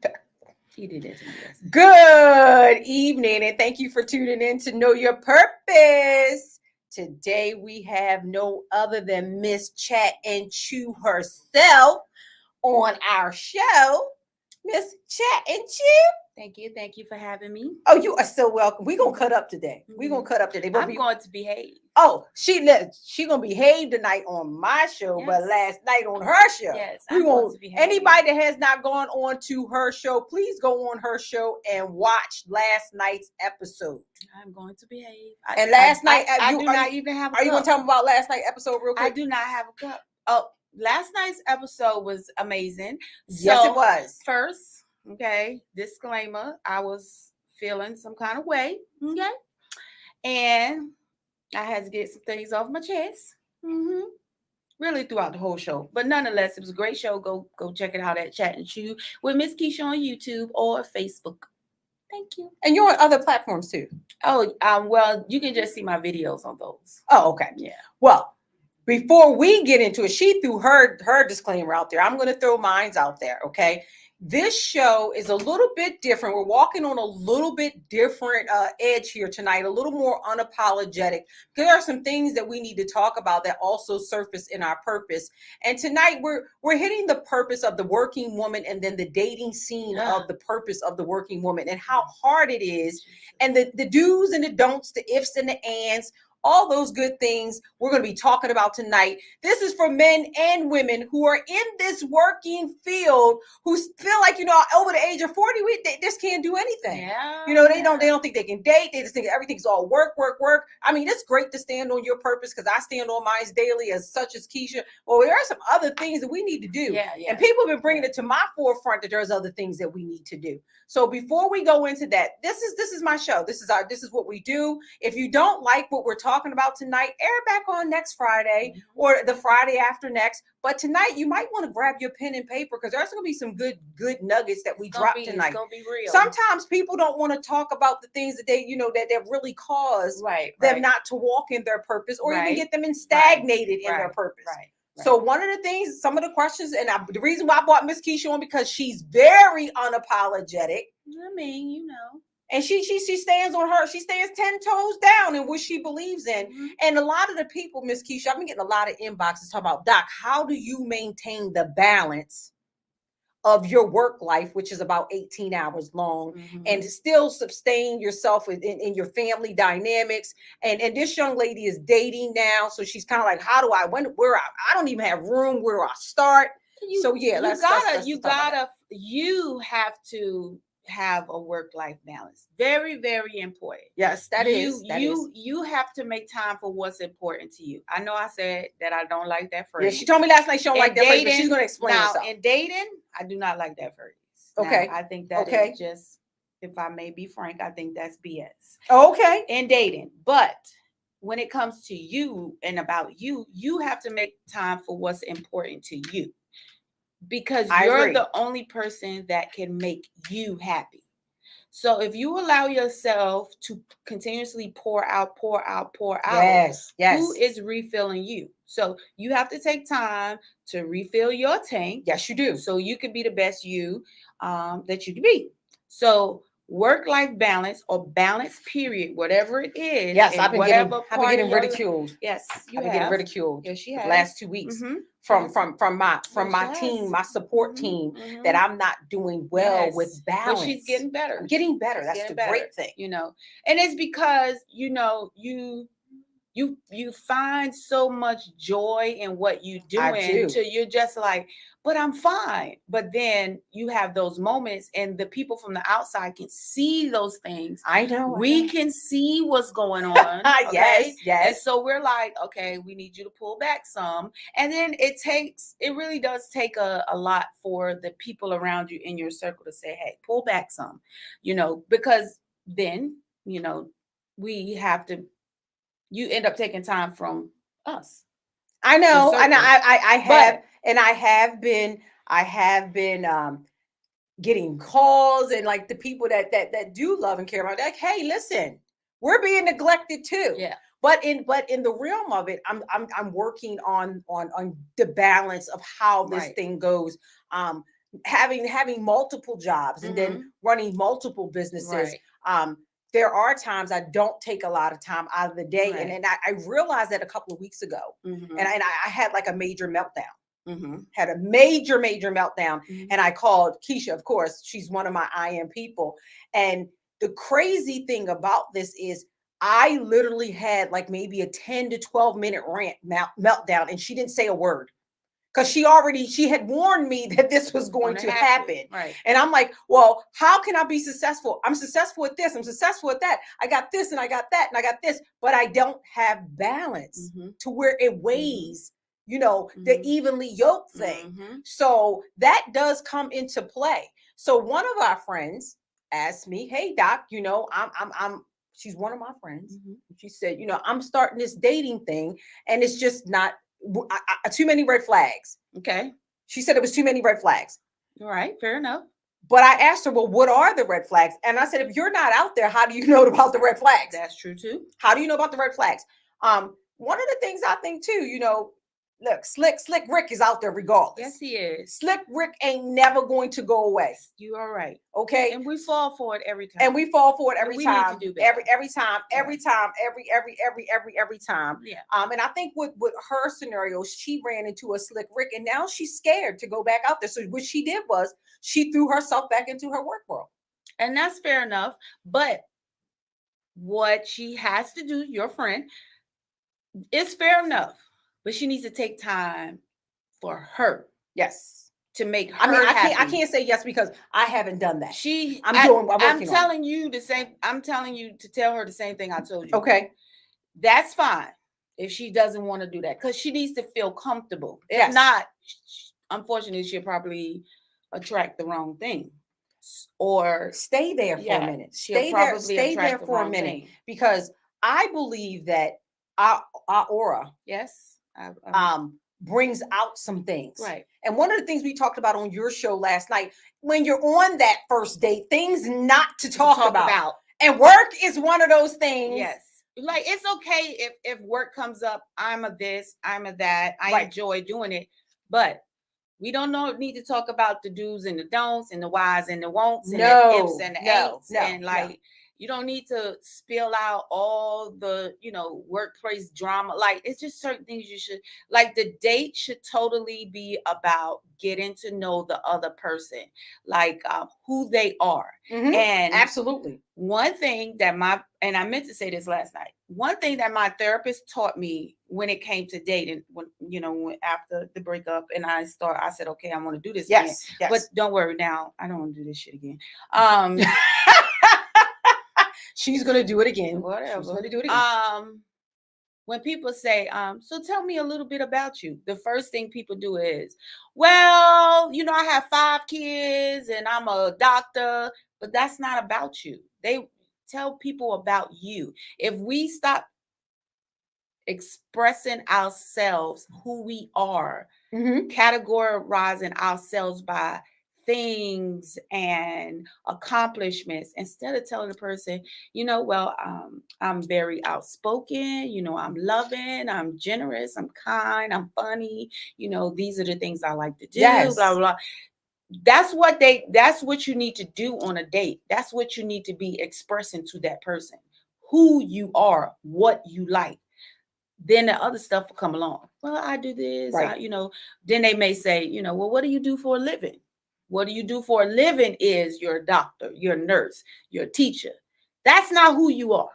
yes. He did it to me. Yes. Good evening, and thank you for tuning in to Know Your Purpose. Today we have no other than Miss Chat and Chew herself on our show. Miss Chat and Chew. Thank you for having me. Oh, you are so welcome. We're going to cut up today. We're going to cut up today. I'm going to behave. Oh, she going to behave tonight on my show, but last night on her show. Yes, I'm going to behave. Anybody that has not gone on to her show, please go on her show and watch last night's episode. I'm going to behave. And last night, I do not even have a cup. Are you going to tell me about last night's episode real quick? I do not have a cup. Oh, last night's episode was amazing. Yes, it was. First, okay, disclaimer, I was feeling some kind of way, okay? And I had to get some things off my chest. Really throughout the whole show. But nonetheless, it was a great show. Go check it out at Chat and Chew with Miss Kecia on YouTube or Facebook. Thank you. And you're on other platforms too. Oh, well, you can just see my videos on those. Oh, okay. Yeah. Well, before we get into it, she threw her disclaimer out there. I'm going to throw mine out there, okay? This show is a little bit different. We're walking on a little bit different edge here tonight, a little more unapologetic. There are some things that we need to talk about that also surface in our purpose. And tonight we're hitting the purpose of the working woman and then the dating scene of the purpose of the working woman and how hard it is and the do's and the don'ts, the ifs and the ands. All those good things we're going to be talking about tonight. This is for men and women who are in this working field who feel like, over the age of 40, they just can't do anything. Yeah. They don't think they can date. They just think everything's all work. I mean, it's great to stand on your purpose because I stand on mine daily as such as Kecia. Well, there are some other things that we need to do. Yeah. And people have been bringing it to my forefront that there's other things that we need to do. So before we go into that, this is my show. This is what we do. If you don't like what we're talking about tonight, air it back on next Friday or the Friday after next. But tonight you might want to grab your pen and paper because there's going to be some good nuggets that we drop tonight. It's going to be real. Sometimes people don't want to talk about the things that they, that really cause them not to walk in their purpose or even get them stagnated in their purpose. Right. So one of the things, some of the questions, and the reason why I brought Miss Kecia on because she's very unapologetic. I mean, And she stands on her. She stands 10 toes down in what she believes in. And a lot of the people, Miss Kecia, I've been getting a lot of inboxes talking about, Doc, how do you maintain the balance of your work life, which is about 18 hours long, and still sustain yourself in your family dynamics? And this young lady is dating now, so she's kind of like, how do I? I don't even have room. Where do I start? You have to have a work-life balance. Very, very important. Yes, that is. You have to make time for what's important to you. I know I said that I don't like that phrase. Yeah, she told me last night she don't like that phrase, but she's going to explain herself. In dating, I do not like that phrase. Okay. Now, I think that is just, if I may be frank, I think that's BS. Okay. In dating. But when it comes to you and about you, you have to make time for what's important to you. Because you're the only person that can make you happy. So if you allow yourself to continuously pour out, who is refilling you? So you have to take time to refill your tank. Yes, you do. So you can be the best you that you can be. So work-life balance or balance period, whatever it is. Yes, I've been getting ridiculed. Yes, I've been getting ridiculed. Yes, she has. The last 2 weeks from my team, my support team, that I'm not doing well with balance. But she's getting better. I'm getting better. That's the great thing, And it's because you find so much joy in what you doing till you're just like, but I'm fine. But then you have those moments and the people from the outside can see those things. I know. We can see what's going on. Okay? Yes. And so we're like, okay, we need you to pull back some. And then it really does take a lot for the people around you in your circle to say, hey, pull back some, because then, we have to, you end up taking time from us. I know, and I have been getting calls and like the people that do love and care about, like, hey, listen, we're being neglected too. Yeah. But in the realm of it, I'm working on the balance of how this thing goes. having multiple jobs and then running multiple businesses. There are times I don't take a lot of time out of the day. Right. And I realized that a couple of weeks ago. And I had like a major meltdown. Had a major meltdown. And I called Kecia, of course, she's one of my IM people. And the crazy thing about this is I literally had like maybe a 10 to 12 minute meltdown, and she didn't say a word. Because she had warned me that this was going to happen. Right. And I'm like, well, how can I be successful? I'm successful at this. I'm successful at that. I got this and I got that and I got this, but I don't have balance to where it weighs, the evenly yoked thing. So that does come into play. So one of our friends asked me, hey, Doc, she's one of my friends. She said, I'm starting this dating thing and it's just not, too many red flags. Okay. She said it was too many red flags. All right, fair enough. But I asked her, well, what are the red flags? And I said, if you're not out there, how do you know about the red flags? That's true too. How do you know about the red flags? One of the things I think too, look, Slick Rick is out there regardless. Yes, he is. Slick Rick ain't never going to go away. You are right. Okay. And we fall for it every time. And we fall for it every time. Need to do better. Every time. Yeah. And I think with her scenario, she ran into a Slick Rick, and now she's scared to go back out there. So what she did was she threw herself back into her work world. And that's fair enough. But what she has to do, your friend, is fair enough. But she needs to take time for her. Yes. To make her happy. I can't say yes because I haven't done that. I'm telling you to tell her the same thing I told you. Okay. That's fine if she doesn't want to do that, because she needs to feel comfortable. If not, unfortunately, she'll probably attract the wrong thing. Or stay there for a minute. Stay there for a minute. Because I believe that our aura. Yes. Brings out some things. Right. And one of the things we talked about on your show last night, when you're on that first date, things not to talk about. And work is one of those things. Yes. Like, it's okay if work comes up, I'm a this, I'm a that. I enjoy doing it. But we need to talk about the do's and the don'ts and the whys and the won'ts and the ifs and the ain'ts. You don't need to spill out all the, workplace drama. Like, it's just certain things you should, like, the date should totally be about getting to know the other person, like who they are. And absolutely. One thing that and I meant to say this last night, one thing that my therapist taught me when it came to dating, when after the breakup, and I said, okay, I want to do this again. Yes. But don't worry now, I don't want to do this shit again. She's going to do it again. Whatever. She's going to do it again. When people say, so tell me a little bit about you, the first thing people do is, well, I have 5 kids and I'm a doctor, but that's not about you. They tell people about you. If we stop expressing ourselves, who we are, categorizing ourselves by things and accomplishments, instead of telling the person, I'm very outspoken, I'm loving, I'm generous, I'm kind, I'm funny, these are the things I like to do, blah, blah, blah. That's what you need to do on a date. That's what you need to be expressing to that person, who you are, what you like. Then the other stuff will come along. Well, I do this, then they may say, well, what do you do for a living? What do you do for a living is you're a doctor, you're a nurse, you're a teacher. That's not who you are.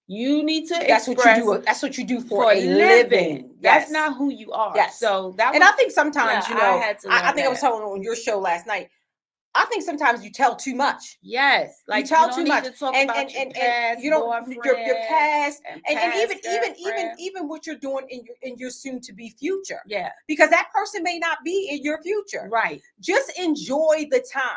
You need to express. That's what you do for a living. That's not who you are. Yes. So and I think sometimes, I think I was telling on your show last night, I think sometimes you tell too much. Yes, like you tell too much, and you don't your past, and even what you're doing in your soon to be future. Yeah, because that person may not be in your future. Right. Just enjoy the time.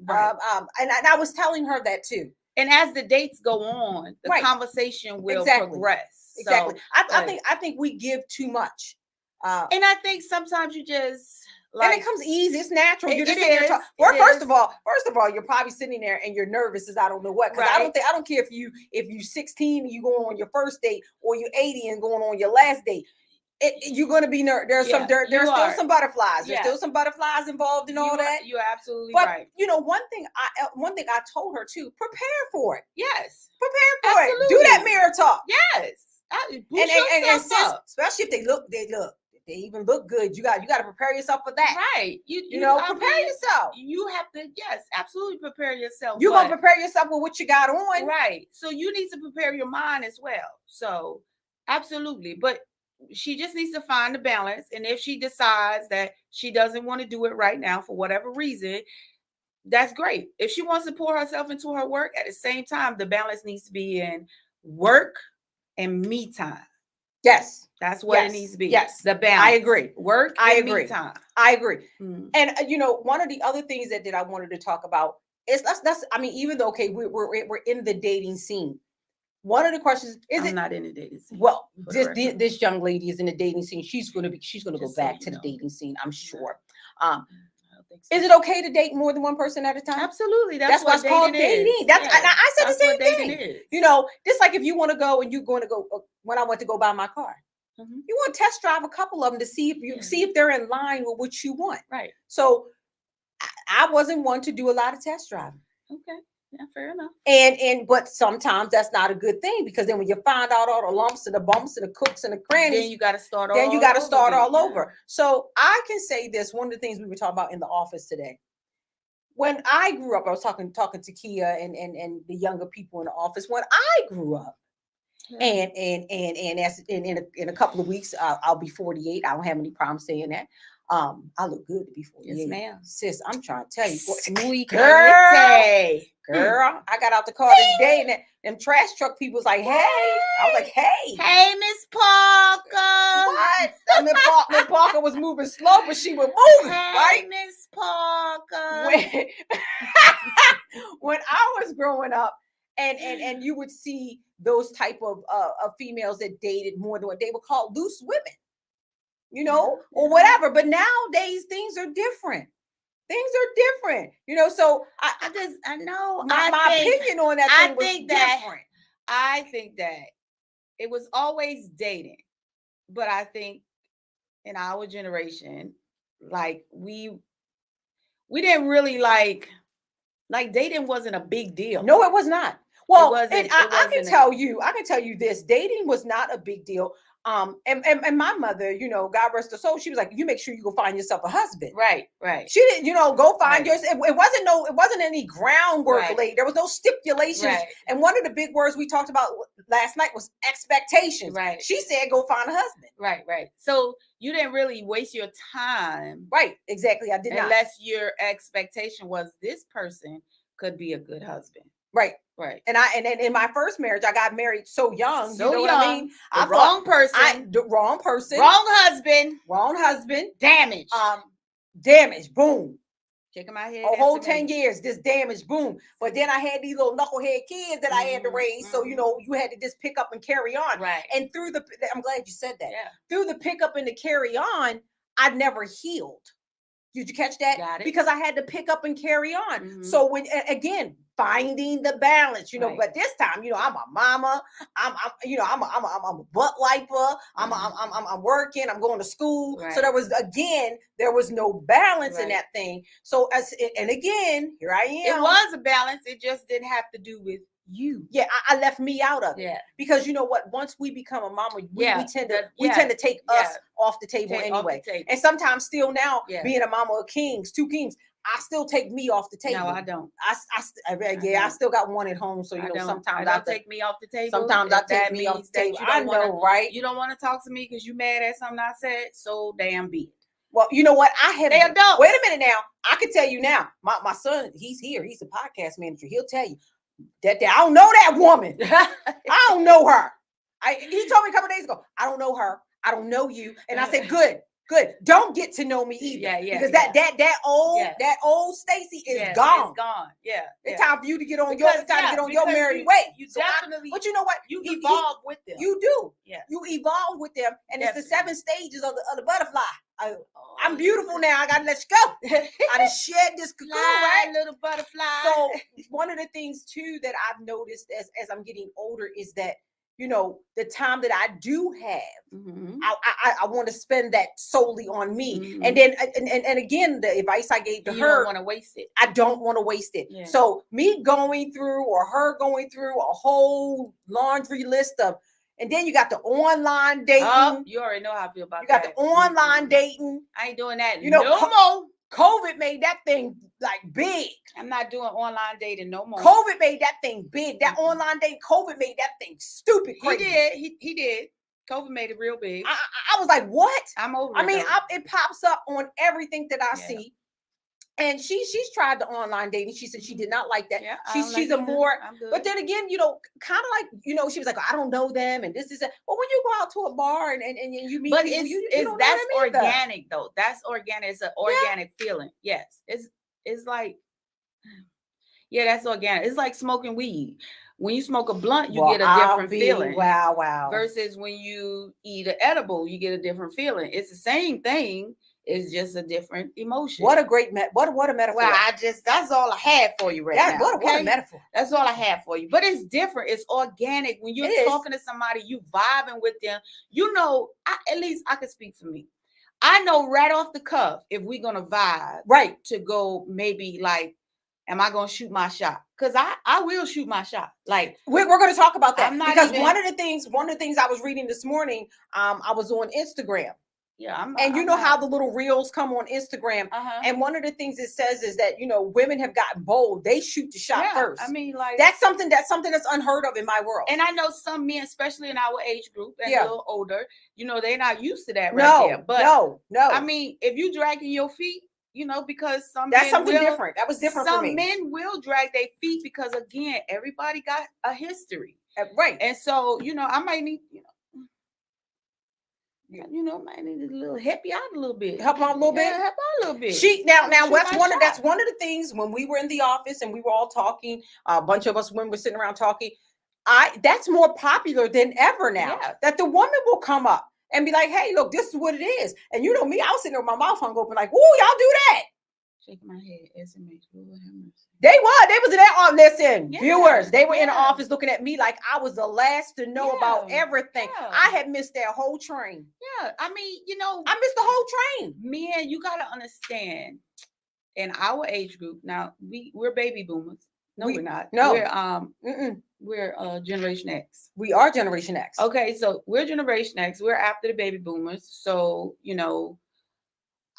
Right. And I was telling her that too. And as the dates go on, the conversation will progress. Exactly. So, I think we give too much. And I think sometimes you just. And it comes easy. It's natural. You're just sitting there talking. First of all, you're probably sitting there and you're nervous as I don't know what. Because I don't care if you 16 and you going on your first date, or you're 80 and going on your last date. you're going to be there's Yeah, there's still some butterflies. There's Yeah. still some butterflies involved in all that. You're absolutely But right. you know, one thing I told her too: prepare for it. Yes. Prepare for it. Do Absolutely. that mirror talk. Yes. Boost And yourself sis, up. especially if they look, if they even look good. You got to prepare yourself for that. Right. You know, prepare yourself. You have to, yes, absolutely prepare yourself. You're gonna prepare yourself with what you got on. Right. So you need to prepare your mind as well. So absolutely. But she just needs to find the balance. And if she decides that she doesn't want to do it right now for whatever reason, that's great. If she wants to pour herself into her work, at the same time, the balance needs to be in work and me time. Yes. That's what it needs to be. Yes. The balance. I agree. Work and me time. I agree. And you know, one of the other things that I wanted to talk about is that's I mean, even though we're in the dating scene. One of the questions is I'm not in the dating scene. Well, this young lady is in the dating scene. She's gonna go back to the dating scene, I'm sure. Is it okay to date more than one person at a time? Absolutely. That's what's called dating. I said the same thing. You know, just like if you want to go and you're going to go when I went to go buy my car. You want to test drive a couple of them to see if they're in line with what you want. Right. So I wasn't one to do a lot of test driving. Okay. Yeah, fair enough. But sometimes that's not a good thing because then when you find out all the lumps and the bumps and the cooks and the crannies, then you got to start all over. So I can say this. One of the things we were talking about in the office today. When I grew up, I was talking to Kecia and the younger people in the office. When I grew up, and as in a couple of weeks, I'll be 48. I don't have any problem saying that. I look good to be 48. Yes, ma'am. Sis, I'm trying to tell you. Sweet girl, I got out the car today and them trash truck people was like, hey. I was like, hey. Hey, Miss Parker. What? Miss Parker was moving slow, but she was moving, right? Miss Parker. When I was growing up, and you would see those type of females that dated more than what they were called loose women, you know, or whatever. But nowadays things are different. You know. So I know my opinion on that thing was different. I think that it was always dating, but I think in our generation, like we didn't really like dating wasn't a big deal. No, it was not. Well, I can tell you this: dating was not a big deal. And my mother, you know, God rest her soul, she was like, you make sure you go find yourself a husband. Right. She didn't, you know, go find yours. It wasn't any groundwork laid. There was no stipulations. Right. And one of the big words we talked about last night was expectations. Right. She said, go find a husband. Right. So you didn't really waste your time. Right. Exactly. I did not. Unless your expectation was this person could be a good husband. Right. And in my first marriage, I got married so young. You know what I mean? The wrong person. Wrong husband. Damage. Damage. Boom. Shaking my head. A whole 10 years, this damage, boom. But then I had these little knucklehead kids that I had to raise. So, you know, you had to just pick up and carry on. Right. And I'm glad you said that. Yeah. Through the pick up and the carry on, I never healed. Did you catch that? Got it. Because I had to pick up and carry on. So again, finding the balance, you know. But this time, you know, I'm a mama. I'm a butt wiper. I'm working. I'm going to school. Right. So there was no balance in that thing. So again, here I am. It was a balance. It just didn't have to do with you. Yeah, I left me out of it. Yeah. Because you know what? Once we become a mama, we tend to take us off the table anyway. And sometimes still now, being a mama of kings, 2 kings, I still take me off the table. No, I don't. I still got one at home. So you know, sometimes I take me off the table. Sometimes I take me off the table. I know, right? You don't want to talk to me because you mad at something I said. So damn be it. Well, you know what? They adults. Wait a minute now. I can tell you now. My son, he's here. He's a podcast manager. He'll tell you that I don't know that woman. I don't know her. He told me a couple days ago, I don't know her. I don't know you. And I said, good. Don't get to know me either. Because that old Stacy is gone. It's gone. Yeah. It's time for you to get on your merry way. But you know what? You evolve with them. You do. Yeah. You evolve with them. And it's the 7 stages of the butterfly. I'm beautiful now. I gotta let you go. I done shed this cocoon, right? Little butterfly. So one of the things too that I've noticed as I'm getting older is that the time that I do have, Mm-hmm. I want to spend that solely on me. Mm-hmm. And then, and again, the advice I gave to you her, don't want to waste it. I don't want to waste it. Yeah. So me going through, or her going through a whole laundry list of, and then you got the online dating. Oh, you already know how I feel about that. You got the online dating. I ain't doing that no more. COVID made that thing like big. I'm not doing online dating no more. COVID made that thing big. That online dating, COVID made that thing stupid crazy. He did. He did. COVID made it real big. I was like, what? I'm over it. I mean, it pops up on everything that I see. And she's tried the online dating. She said she did not like that. Yeah, she's a more, but then again, kind of like, she was like, I don't know them, and this is it. Well, when you go out to a bar and you meet but people, you that's organic though. That's organic. It's an organic feeling. Yes, it's like, yeah, that's organic. It's like smoking weed. When you smoke a blunt, you get a different feeling. Wow. Versus when you eat an edible, you get a different feeling. It's the same thing. It's just a different emotion. What a great what a metaphor. Well, that's all I have for you now. What a metaphor. That's all I have for you. But it's different. It's organic. When you're talking to somebody, you vibing with them. At least I can speak for me. I know right off the cuff if we're gonna vibe, right, to go maybe like, am I gonna shoot my shot? Because I will shoot my shot. Like we're gonna talk about that because one of the things I was reading this morning, I was on Instagram. Yeah, and how the little reels come on Instagram, and one of the things it says is that women have gotten bold. They shoot the shot first. I mean, like that's something that's unheard of in my world. And I know some men, especially in our age group and a little older, they're not used to that right there. But no. I mean, if you dragging your feet, because that's something different. That was different for me. Some men will drag their feet because again, everybody got a history, right? And so I might need might need a little help you out a little bit. Help out a little bit. Help out a little bit. Now that's one of the things when we were in the office and we were all talking. A bunch of us women were sitting around talking. That's more popular than ever now. Yeah. That the woman will come up and be like, "Hey, look, this is what it is." And me, I was sitting there with my mouth hung open, like, "Ooh, y'all do that." Shaking my head. SMH. They was in that. Listen, viewers, they were in the office looking at me like I was the last to know about everything. Yeah. I had missed that whole train. Yeah, I mean, I missed the whole train. Man, you gotta understand. In our age group, now we're baby boomers. No, we're not. No, we're Generation X. We are Generation X. Okay, so we're Generation X. We're after the baby boomers. So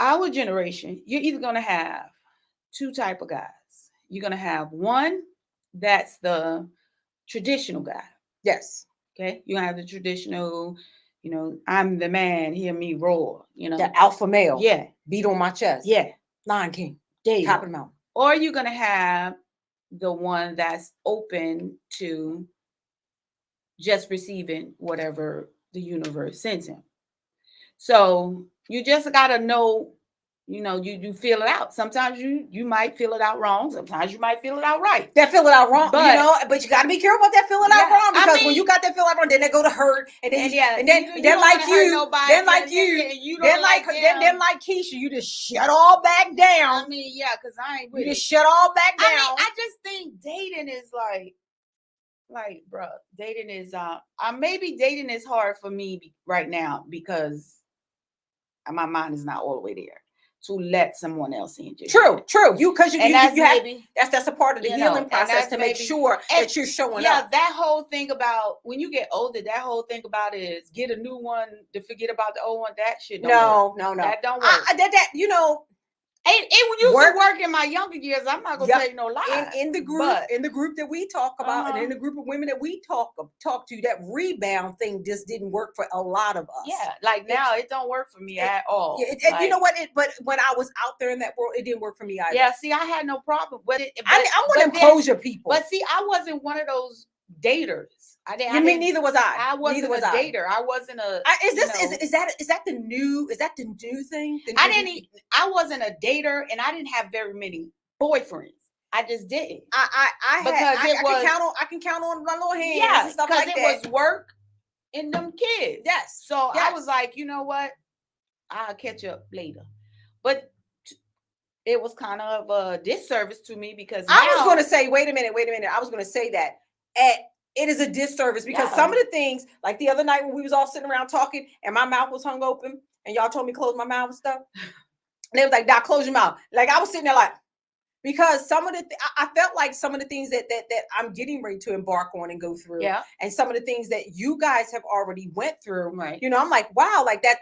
our generation, you're either gonna have two type of guys. You're gonna have one that's the traditional guy. Yes. Okay. You have the traditional, I'm the man, hear me roar. The alpha male. Yeah. Beat on my chest. Yeah. Lion King. Top of the mountain. Or you're gonna have the one that's open to just receiving whatever the universe sends him. So you just gotta know, you feel it out. Sometimes you might feel it out wrong. Sometimes you might feel it out right. That feel it out wrong, but you gotta be careful about that feeling out wrong, because when you got that feel out wrong, then they go to hurt, and then like Kecia, you just shut all back down. I mean, yeah, because I ain't with you just shut all back down. I just think dating is like, bro, dating is maybe dating is hard for me right now because my mind is not all the way there to let someone else in. True. That's a part of the healing process to make sure that you're showing up. Yeah, that whole thing about when you get older, that whole thing about is get a new one to forget about the old one. That shit don't work. No. That don't work. It used to work in my younger years. I'm not gonna tell you no lie. In the group that we talk about, and in the group of women that we talk to, that rebound thing just didn't work for a lot of us. Yeah, like now it don't work for me at all. You know what? But when I was out there in that world, it didn't work for me either. Yeah, see, I had no problem. I want to impose your people. But see, I wasn't one of those daters. Neither was I. I wasn't a dater. I wasn't a. Is that the new thing? I wasn't a dater, and I didn't have very many boyfriends. I just didn't. I can count on my little hands. Yeah, and stuff like that. Because it was work and them kids. Yes. So I was like, you know what? I'll catch up later. But it was kind of a disservice to me because I was going to say, wait a minute. I was going to say that it is a disservice because some of the things, like the other night when we was all sitting around talking and my mouth was hung open and y'all told me close my mouth and stuff. And they was like, "Doc, close your mouth." Like I was sitting there like, because some of the I felt like some of the things that I'm getting ready to embark on and go through, and some of the things that you guys have already went through, right? You know, I'm like, wow, like that,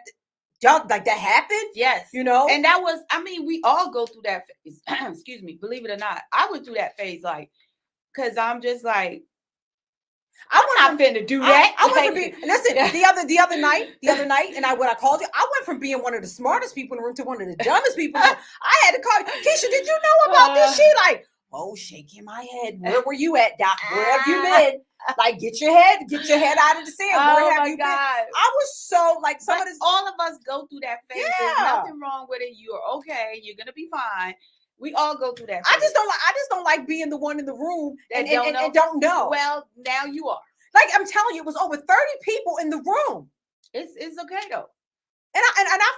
y'all, like that happened. Yes, you know, and that was, I mean, we all go through that phase. Excuse me, believe it or not, I went through that phase, like, because I'm just like, I'm not finna do that. I went from being, listen, the other night, and when I called you, I went from being one of the smartest people in the room to one of the dumbest people in the room. I had to call you, Kecia, did you know about this? She like, oh, shaking my head. Where were you at, Doc? Where have you been? Like, get your head out of the sand. Where have you been? I was so like, all of us go through that phase. There's nothing wrong with it. You're okay. You're gonna be fine. We all go through that phase. I just don't like being the one in the room and don't know. Well, now you are. Like I'm telling you, it was over 30 people in the room. It's okay though. And I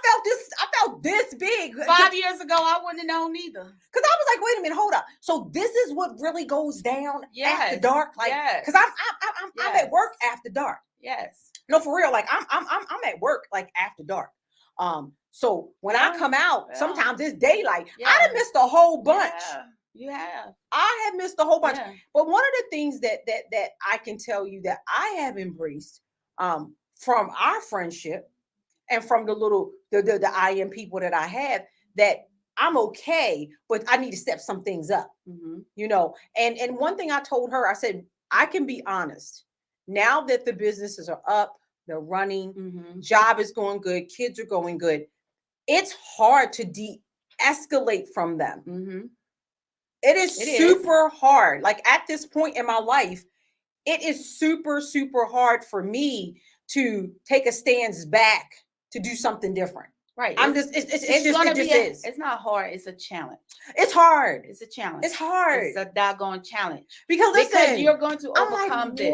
felt this big. 5 years ago, I wouldn't have known either. Because I was like, wait a minute, hold up. So this is what really goes down after dark? Like, because I'm at work after dark. Yes. No, for real. Like I'm at work like after dark. So when I come out, sometimes it's daylight. I done missed a whole bunch. Yeah, you have. I have missed a whole bunch. Yeah. But one of the things that I can tell you that I have embraced from our friendship and from the IM people that I have, that I'm okay, but I need to step some things up. Mm-hmm. You know, and one thing I told her, I said, I can be honest. Now that the businesses are up, they're running, job is going good, kids are going good, it's hard to de-escalate from them. Mm-hmm. It is super hard. Like at this point in my life, it is super, super hard for me to take a stance back to do something different. Right. It's not hard. It's a challenge. It's hard. It's a challenge. It's hard. It's a doggone challenge. Because you're going to overcome this.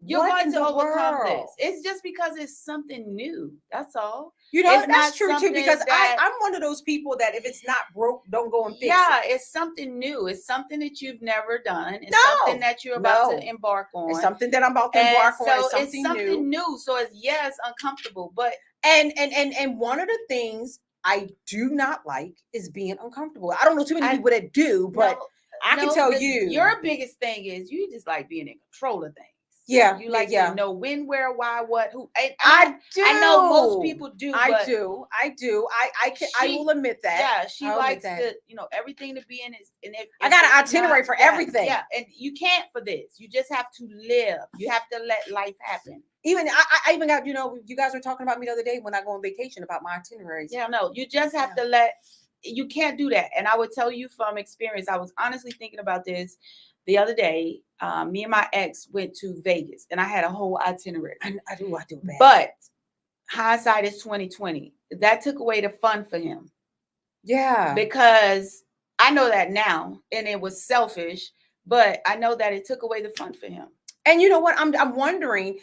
You're going to overcome this. It's just because it's something new. That's all. You know, that's true too, because I'm one of those people that if it's not broke, don't go and fix it. Yeah, it's something new. It's something that you've never done. It's something that you're about to embark on. It's something that I'm about to embark on. So it's something new. So it's uncomfortable. But and one of the things I do not like is being uncomfortable. I don't know too many people that do, but I can tell you. Your biggest thing is you just like being in control of things. Yeah, you like to know when, where, why, what, who. I do. I know most people do. I do. I will admit that. Yeah, she likes to, everything to be in it. And I got an itinerary for everything. Yeah, and you can't for this. You just have to live. You have to let life happen. Even I even got, you guys were talking about me the other day when I go on vacation about my itineraries. Yeah, no, you just have to let. You can't do that. And I would tell you from experience. I was honestly thinking about this the other day. Me and my ex went to Vegas, and I had a whole itinerary. I do bad. But hindsight is 20/20. That took away the fun for him. Yeah, because I know that now, and it was selfish. But I know that it took away the fun for him. And you know what? I'm wondering.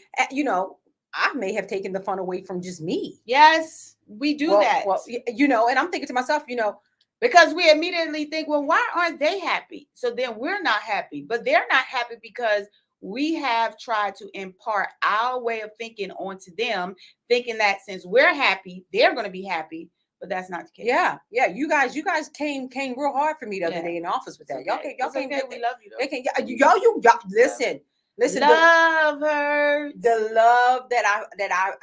I may have taken the fun away from just me. Yes, we do that. Well, and I'm thinking to myself, because we immediately think, well, why aren't they happy? So then we're not happy, but they're not happy because we have tried to impart our way of thinking onto them, thinking that since we're happy, they're going to be happy. But that's not the case. Yeah. You guys came real hard for me the other day in the office with that. Okay. Y'all came. Okay. We love you though. Y'all listen. Love her. The love that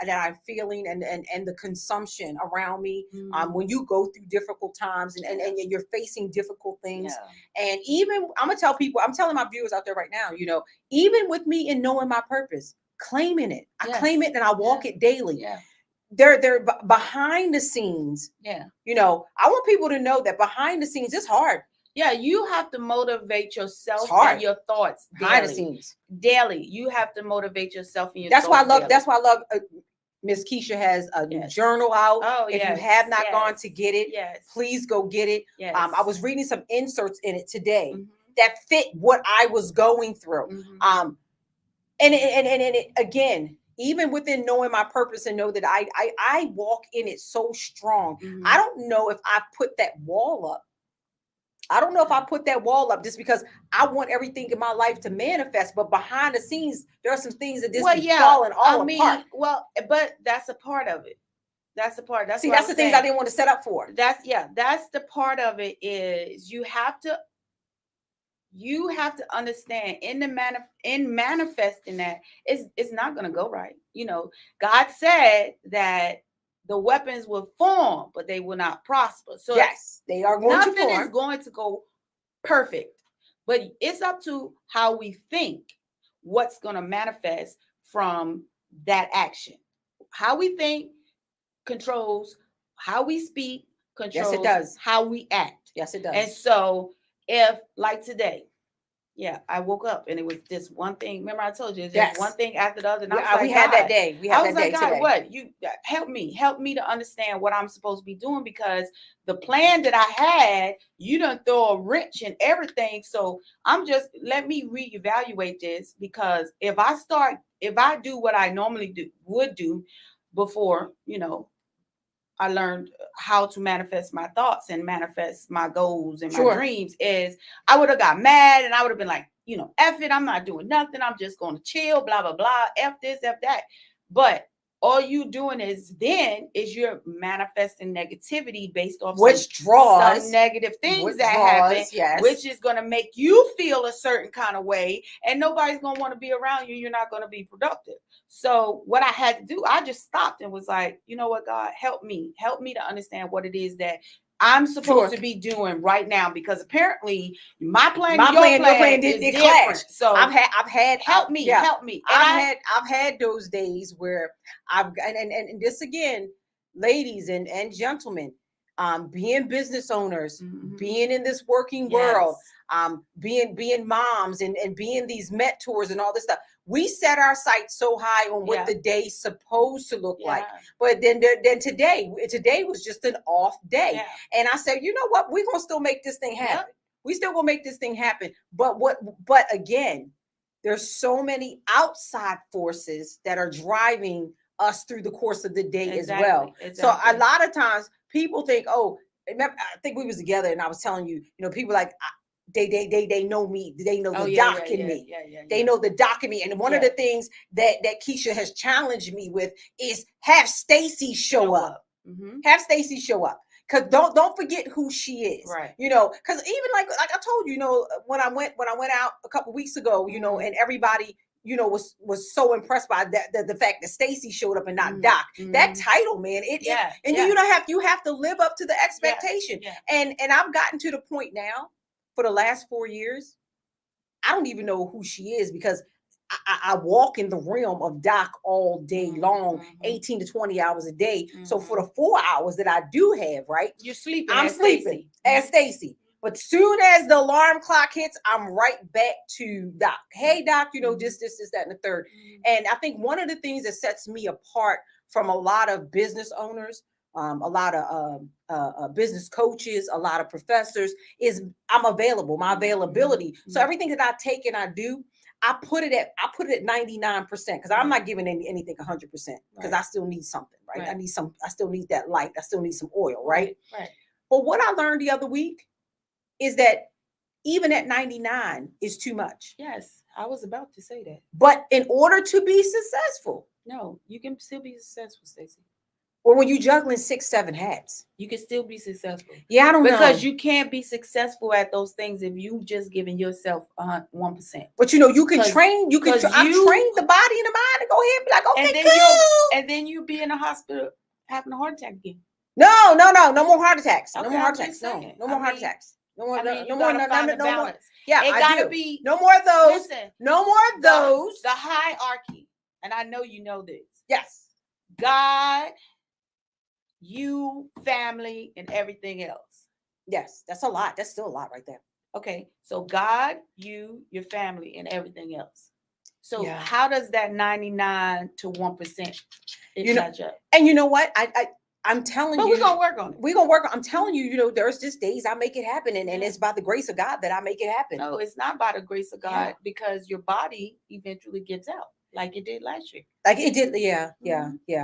I'm feeling and the consumption around me. When you go through difficult times and you're facing difficult things. Yeah. And even I'm telling my viewers out there right now, even with me in knowing my purpose, claiming it. I claim it and I walk it daily. Yeah. They're behind the scenes. Yeah. I want people to know that behind the scenes it's hard. Yeah, you have to motivate yourself and your thoughts behind the scenes. Daily. You have to motivate yourself and your thoughts. Daily. That's why I love Miss Kecia has a journal out. Oh, if you have not gone to get it, please go get it. Yes. I was reading some inserts in it today that fit what I was going through. And it again, even within knowing my purpose and know that I walk in it so strong. I don't know if I put that wall up I don't know if I put that wall up just because I want everything in my life to manifest, but behind the scenes, there are some things that just falling all apart. Well, but that's a part of it. That's the part. That's the things I didn't want to set up for. That's the part of it is you have to understand in manifesting that it's not going to go right. God said that the weapons will form, but they will not prosper. So yes, they are going to form. Nothing is going to go perfect, but it's up to how we think what's going to manifest from that action. How we think controls how we speak, controls yes, it does. how we act. Yes, it does. And so if like today, I woke up and it was just one thing. Remember I told you, just one thing after the other. And we had that day. I was like, God, what? You help me to understand what I'm supposed to be doing, because the plan that I had, you done throw a wrench in everything. So let me reevaluate this, because if I do what I normally would do before, I learned how to manifest my thoughts and manifest my goals and my dreams, is I would have got mad and I would have been like, F it, I'm not doing nothing. I'm just going to chill, blah, blah, blah, F this, F that. But all you doing is you're manifesting negativity based off some negative things that happen, which is going to make you feel a certain kind of way, and nobody's going to want to be around you. You're not going to be productive. So what I had to do, I just stopped and was like, you know what, God, help me to understand what it is that I'm supposed to be doing right now, because apparently my plan and your plan did clash. So I've had help me. I've had those days where and this again, ladies and gentlemen, being business owners, being in this working world, being moms and being these mentors and all this stuff. We set our sights so high on what the day's supposed to look like. But then today was just an off day. And I said, you know what? We're going to still make this thing happen. We still going to make this thing happen. But again, there's so many outside forces that are driving us through the course of the day as well. So a lot of times people think, oh, remember, I think we was together and I was telling you, people like, they know me. They know the doc in me. They know the doc in me. And one of the things that Kecia has challenged me with is have Stacy show up. Have Stacy show up. Cause don't forget who she is. Right. Cause even like I told you, when I went out a couple weeks ago, and everybody, was so impressed by that the fact that Stacy showed up and not Doc. That title, man. You have to live up to the expectation. And I've gotten to the point now, for the last 4 years, I don't even know who she is, because I walk in the realm of Doc all day long, 18 to 20 hours a day. So for the 4 hours that I do have, right? You're sleeping. I'm sleeping as Stacy. But soon as the alarm clock hits, I'm right back to Doc. Hey, Doc, this, that, and the third. And I think one of the things that sets me apart from a lot of business owners, a lot of business coaches, a lot of professors, is I'm available, my availability. So everything that I take and I do, I put it at 99%, because I'm not giving anything 100%, because I still need something, right? I still need that light. I still need some oil, right? But what I learned the other week is that even at 99 is too much. Yes, I was about to say that. But in order to be successful, no, you can still be successful, Stacey. Or when you're juggling 6-7 hats, you can still be successful. Yeah, I don't know. Because you can't be successful at those things if you just giving yourself 1%. But you can train. I've trained the body and the mind to go ahead and be like, okay, cool. And then you be in a hospital having a heart attack again. No more heart attacks. No more heart attacks. No more heart attacks. No more. No more. Yeah, it gotta be. No more of those. Listen, no more of those. The hierarchy, and I know you know this. Yes. God, you, family, and everything else. Yes, that's a lot. That's still a lot right there. Okay, so God, you, your family, and everything else. So how does that 99 to 1% catch up? And you know what? I'm telling you, we're gonna work on it. We're gonna work on. I'm telling you, there's just days I make it happen, and it's by the grace of God that I make it happen. No, it's not by the grace of God, because your body eventually gives out, like it did last year. Like it did, yeah.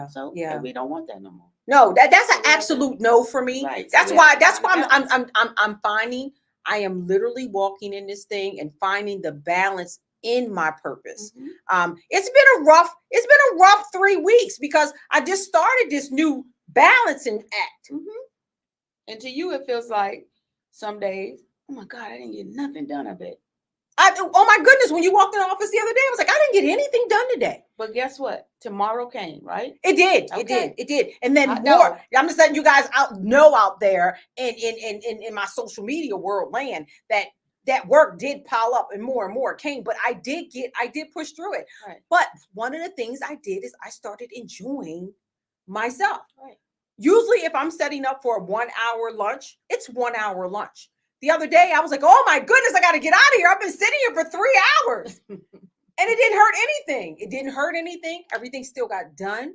So we don't want that no more. No, that's an absolute no for me. Right. That's why I'm finding I am literally walking in this thing and finding the balance in my purpose. It's been a rough 3 weeks because I just started this new balancing act. And to you, it feels like some days, oh my God, I didn't get nothing done of it. Oh my goodness, when you walked in the office the other day, I was like, I didn't get anything done today. But guess what? Tomorrow came, right? It did. Okay. It did. And then more. I'm just letting you guys out there in my social media world land that work did pile up and more came. But I did push through it. Right. But one of the things I did is I started enjoying myself. Right. Usually if I'm setting up for a 1 hour lunch, it's 1 hour lunch. The other day, I was like, oh my goodness, I got to get out of here. I've been sitting here for 3 hours. And it didn't hurt anything. It didn't hurt anything. Everything still got done.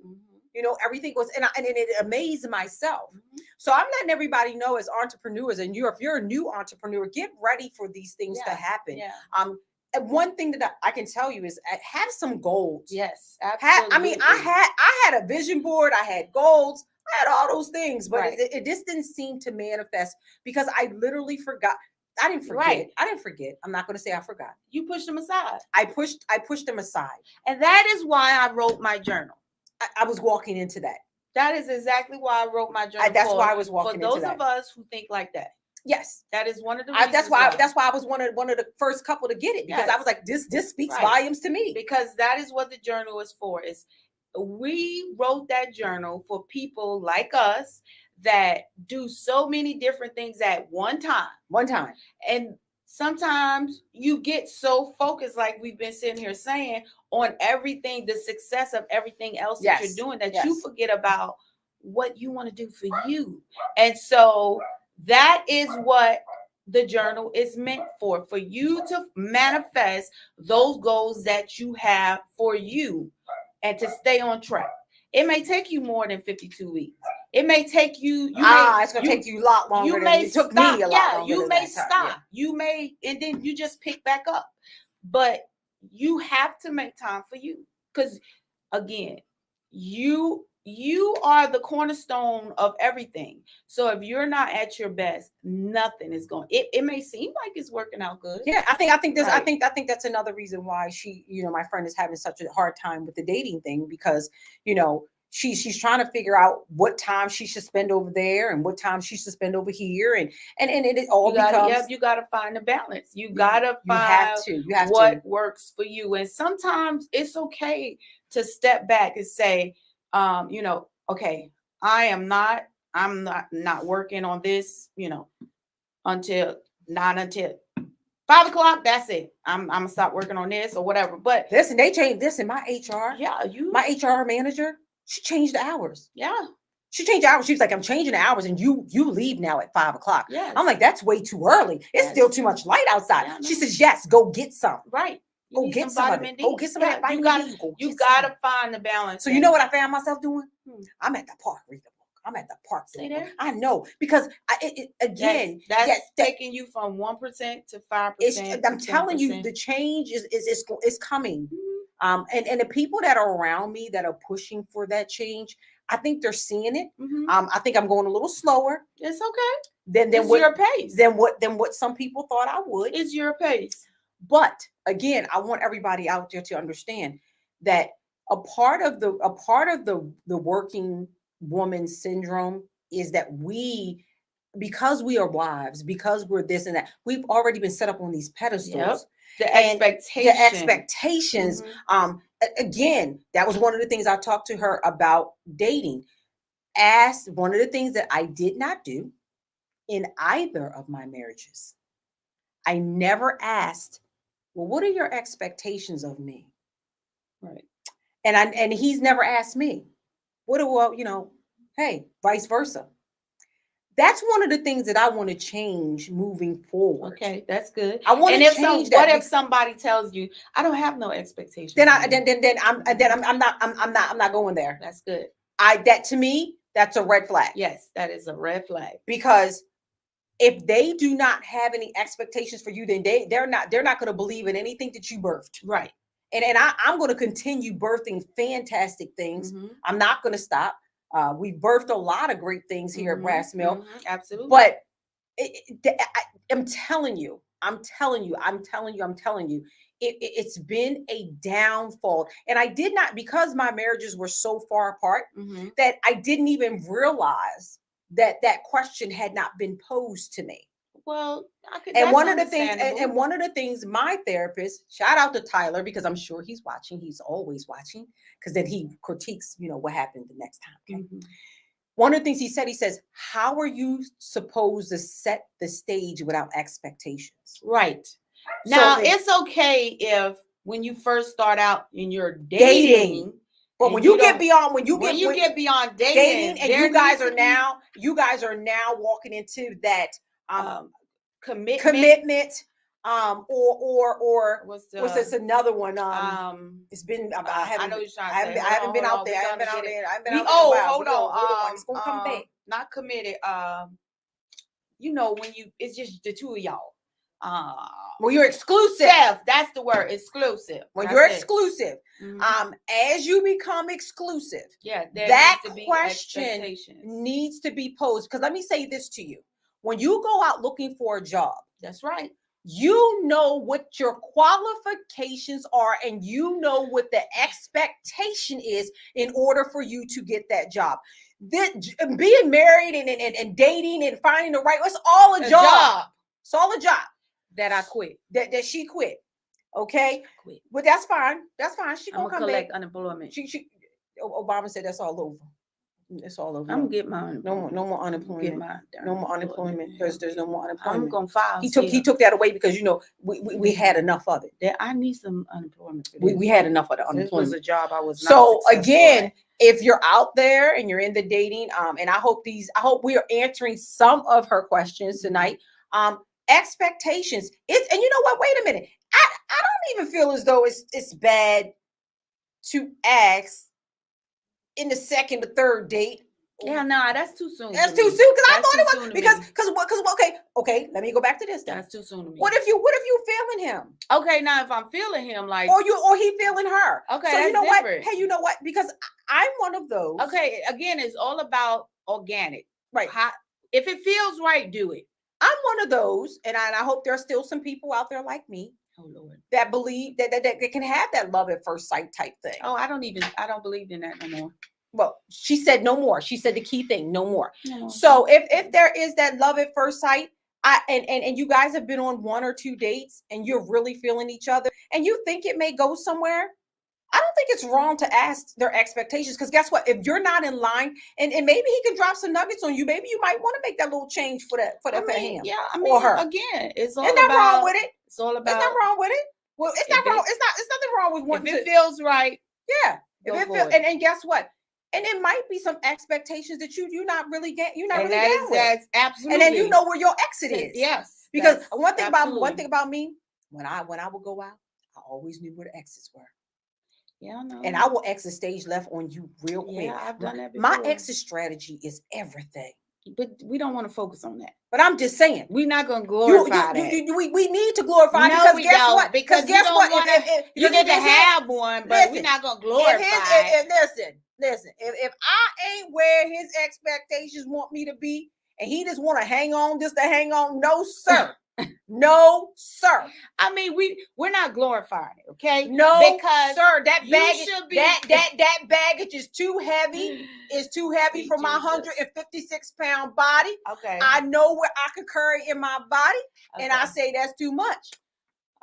You know, everything was, and it amazed myself. So I'm letting everybody know as entrepreneurs, and if you're a new entrepreneur, get ready for these things to happen. Yeah. And one thing that I can tell you is have some goals. Yes, absolutely. I had a vision board. I had goals. I had all those things, but it just didn't seem to manifest because I literally forgot. I didn't forget. Right. I didn't forget. I'm not going to say I forgot. You pushed them aside. I pushed them aside. And that is why I wrote my journal. I was walking into that. That is exactly why I wrote my journal. That's why I was walking into that. For those of us who think like that. Yes. That is one of the reasons. That's why I was one of the first couple to get it, because I was like, this speaks volumes to me. Because that is what the journal is for. We wrote that journal for people like us that do so many different things at one time. And sometimes you get so focused, like we've been sitting here saying, on everything, the success of everything else that you're doing, that you forget about what you want to do for you. And so that is what the journal is meant for you to manifest those goals that you have for you and to stay on track. It may take you more than 52 weeks. It may take you. It's going to take you a lot longer. It took me a lot longer. You may stop. You may, and then you just pick back up. But you have to make time for you, because again, you are the cornerstone of everything. So if you're not at your best, nothing is going. It may seem like it's working out good. Yeah, I think that's another reason why my friend is having such a hard time with the dating thing, because she's trying to figure out what time she should spend over there and what time she should spend over here, and it all becomes. You got to find a balance. You got to find what works for you, and sometimes it's okay to step back and say, okay, I'm not working on this, until 5 o'clock. That's it. I'm gonna stop working on this or whatever. But listen, they changed this in my HR. Yeah, my HR manager, she changed the hours. Yeah. She changed the hours. She was like, I'm changing the hours and you leave now at 5 o'clock. Yes. I'm like, that's way too early. It's still too much light outside. Yeah, she says, yes, go get some. Right. Go get some vitamin D. Go get some of that vitamin D. You gotta find the balance. So you know what I found myself doing? I'm at the park reading a book. I'm at the park. See there? I know, because that's taking you from 1% to 5%. I'm telling you, the change is coming. And the people that are around me that are pushing for that change, I think they're seeing it. I think I'm going a little slower. It's okay. Than your pace. Than what some people thought I would. It's your pace. But again, I want everybody out there to understand that a part of the working woman syndrome is that because we are wives, because we're this and that, we've already been set up on these pedestals. The expectations. Again, that was one of the things I talked to her about dating. One of the things that I did not do in either of my marriages, I never asked, well, what are your expectations of me? Right. And he's never asked me, hey, vice versa. That's one of the things that I want to change moving forward. Okay, that's good. I want to change that. What if somebody tells you, I don't have no expectations? Then I'm not going there. That's good. That to me, that's a red flag. Yes, that is a red flag. Because if they do not have any expectations for you, then they're not going to believe in anything that you birthed. Right. And I'm going to continue birthing fantastic things. I'm not going to stop. We've birthed a lot of great things here at Brass Mill. Absolutely. But I'm telling you, it's been a downfall. And I did not, because my marriages were so far apart, that I didn't even realize that question had not been posed to me. Well, and one of the things my therapist, shout out to Tyler, because I'm sure he's watching. He's always watching, because then he critiques, what happened the next time. Okay? One of the things he says, how are you supposed to set the stage without expectations? Right. Now, it's okay if when you first start out and you're dating, but when you get beyond dating, and you guys are now walking into that commitment, or what's this another one? It's been I know you're trying to say. I haven't been out there. Hold on. It's gonna come back. Not committed. When it's just the two of y'all. Well, you're exclusive. That's the word, exclusive. When you're exclusive, as you become exclusive, that question needs to be posed. Because let me say this to you: when you go out looking for a job, that's right. You know what your qualifications are, and you know what the expectation is in order for you to get that job. Being married and dating and finding the right, it's all a job. It's all a job. That I quit. That she quit. Okay? Quit. But that's fine. That's fine. She gonna come collect back. Unemployment. Obama said that's all over. It's all over. I'm gonna get my no more unemployment. No more unemployment. There's no more unemployment. I'm gonna file. He took that away because we had enough of it. I need some unemployment. We had enough of the unemployment. This was a job I was not. So again, if you're out there and you're in the dating, and I hope we are answering some of her questions tonight. Expectations. And you know what? Wait a minute. I don't even feel as though it's bad to ask in the second or third date. Yeah, nah, that's too soon. That's too soon, because I thought it was because okay. Let me go back to this. That's too soon to me. What if you feeling him? Okay, now if I'm feeling him, like, or he feeling her. Okay, so that's you know different. What? Hey, you know what? Because I'm one of those. Okay, again, it's all about organic, right? If it feels right, do it. I'm one of those, and I hope there are still some people out there like me. Oh Lord, that believe that can have that love at first sight type thing. Oh, I don't believe in that no more. Well, she said no more. She said the key thing, no more. No. So if there is that love at first sight, and you guys have been on 1 or 2 dates and you're really feeling each other and you think it may go somewhere, I don't think it's wrong to ask their expectations, because guess what? If you're not in line, and maybe he can drop some nuggets on you, maybe you might want to make that little change for him. Yeah, or her. Again, it's all about. Wrong with it. It's all about. There's nothing wrong with it. Well, it's not wrong. It's nothing wrong with wanting. If it feels right, yeah. If it feels, and guess what? And it might be some expectations that you're not really getting. You're not really down with. That's absolutely. And then you know where your exit is. Yes. Because one thing about me, when I would go out, I always knew where the exits were. Yeah, I know. And I will exit stage left on you real quick. Yeah, I've done that before. My exit strategy is everything. But we don't want to focus on that. But I'm just saying, we're not going to glorify that. We need to glorify. No, because guess what? Because guess what? You get to have one, but we're not going to glorify it. Listen. If I ain't where his expectations want me to be, and he just want to hang on just to hang on, no, sir. No, sir. I mean, we're not glorifying it, okay? No, because sir, that baggage is too heavy. It's too heavy for my 156-pound body. Okay. I know what I can carry in my body, and I say that's too much.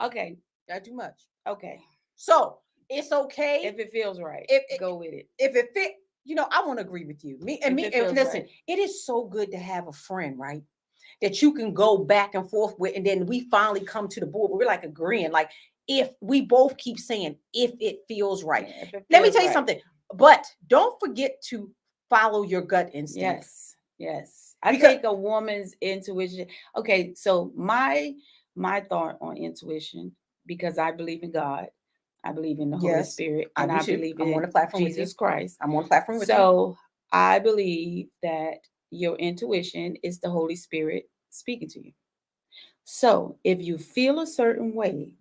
Okay. That's too much. Okay. So it's okay if it feels right. Go with it. If it fit, I want to agree with you. And listen, right. It is so good to have a friend, right? That you can go back and forth with, and then we finally come to the board where we're like agreeing, like if we both keep saying if it feels right. Let me tell you something, but don't forget to follow your gut instinct. Yes. I think a woman's intuition. Okay, so my thought on intuition, because I believe in God, I believe in the Holy Spirit, and I believe in Jesus Christ. I'm on the platform with you. So I believe that your intuition is the Holy Spirit speaking to you. So if you feel a certain way,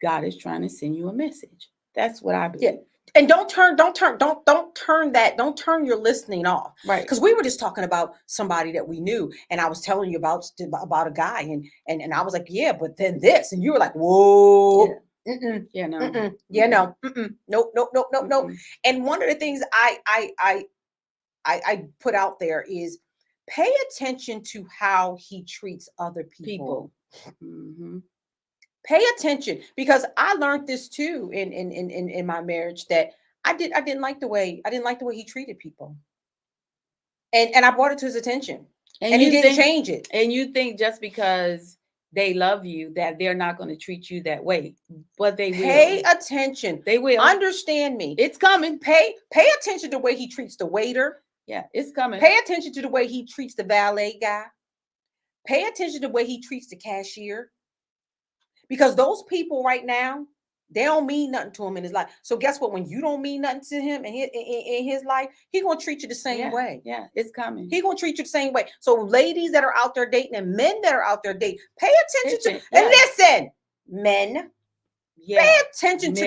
God is trying to send you a message. That's what I believe. Yeah. And don't turn your listening off. Right. Because we were just talking about somebody that we knew, and I was telling you about a guy, and I was like, yeah, but then this, and you were like, whoa. Yeah. Mm-mm, Yeah, no. mm-mm, yeah, no. Mm-mm, nope. And one of the things I put out there is pay attention to how he treats other people. Mm-hmm. Pay attention, because I learned this too in my marriage, that I didn't like the way he treated people, and I brought it to his attention, and he didn't change it. And you think just because they love you that they're not going to treat you that way, but they will. Pay attention. They will. Understand me. It's coming. Pay attention to the way he treats the waiter. Yeah, it's coming. Pay attention to the way he treats the valet guy. Pay attention to the way he treats the cashier. Because those people right now, they don't mean nothing to him in his life. So guess what? When you don't mean nothing to him in his life, he's going to treat you the same way. Yeah, it's coming. He's going to treat you the same way. So ladies that are out there dating and men that are out there dating, pay attention to, and listen, men, pay attention to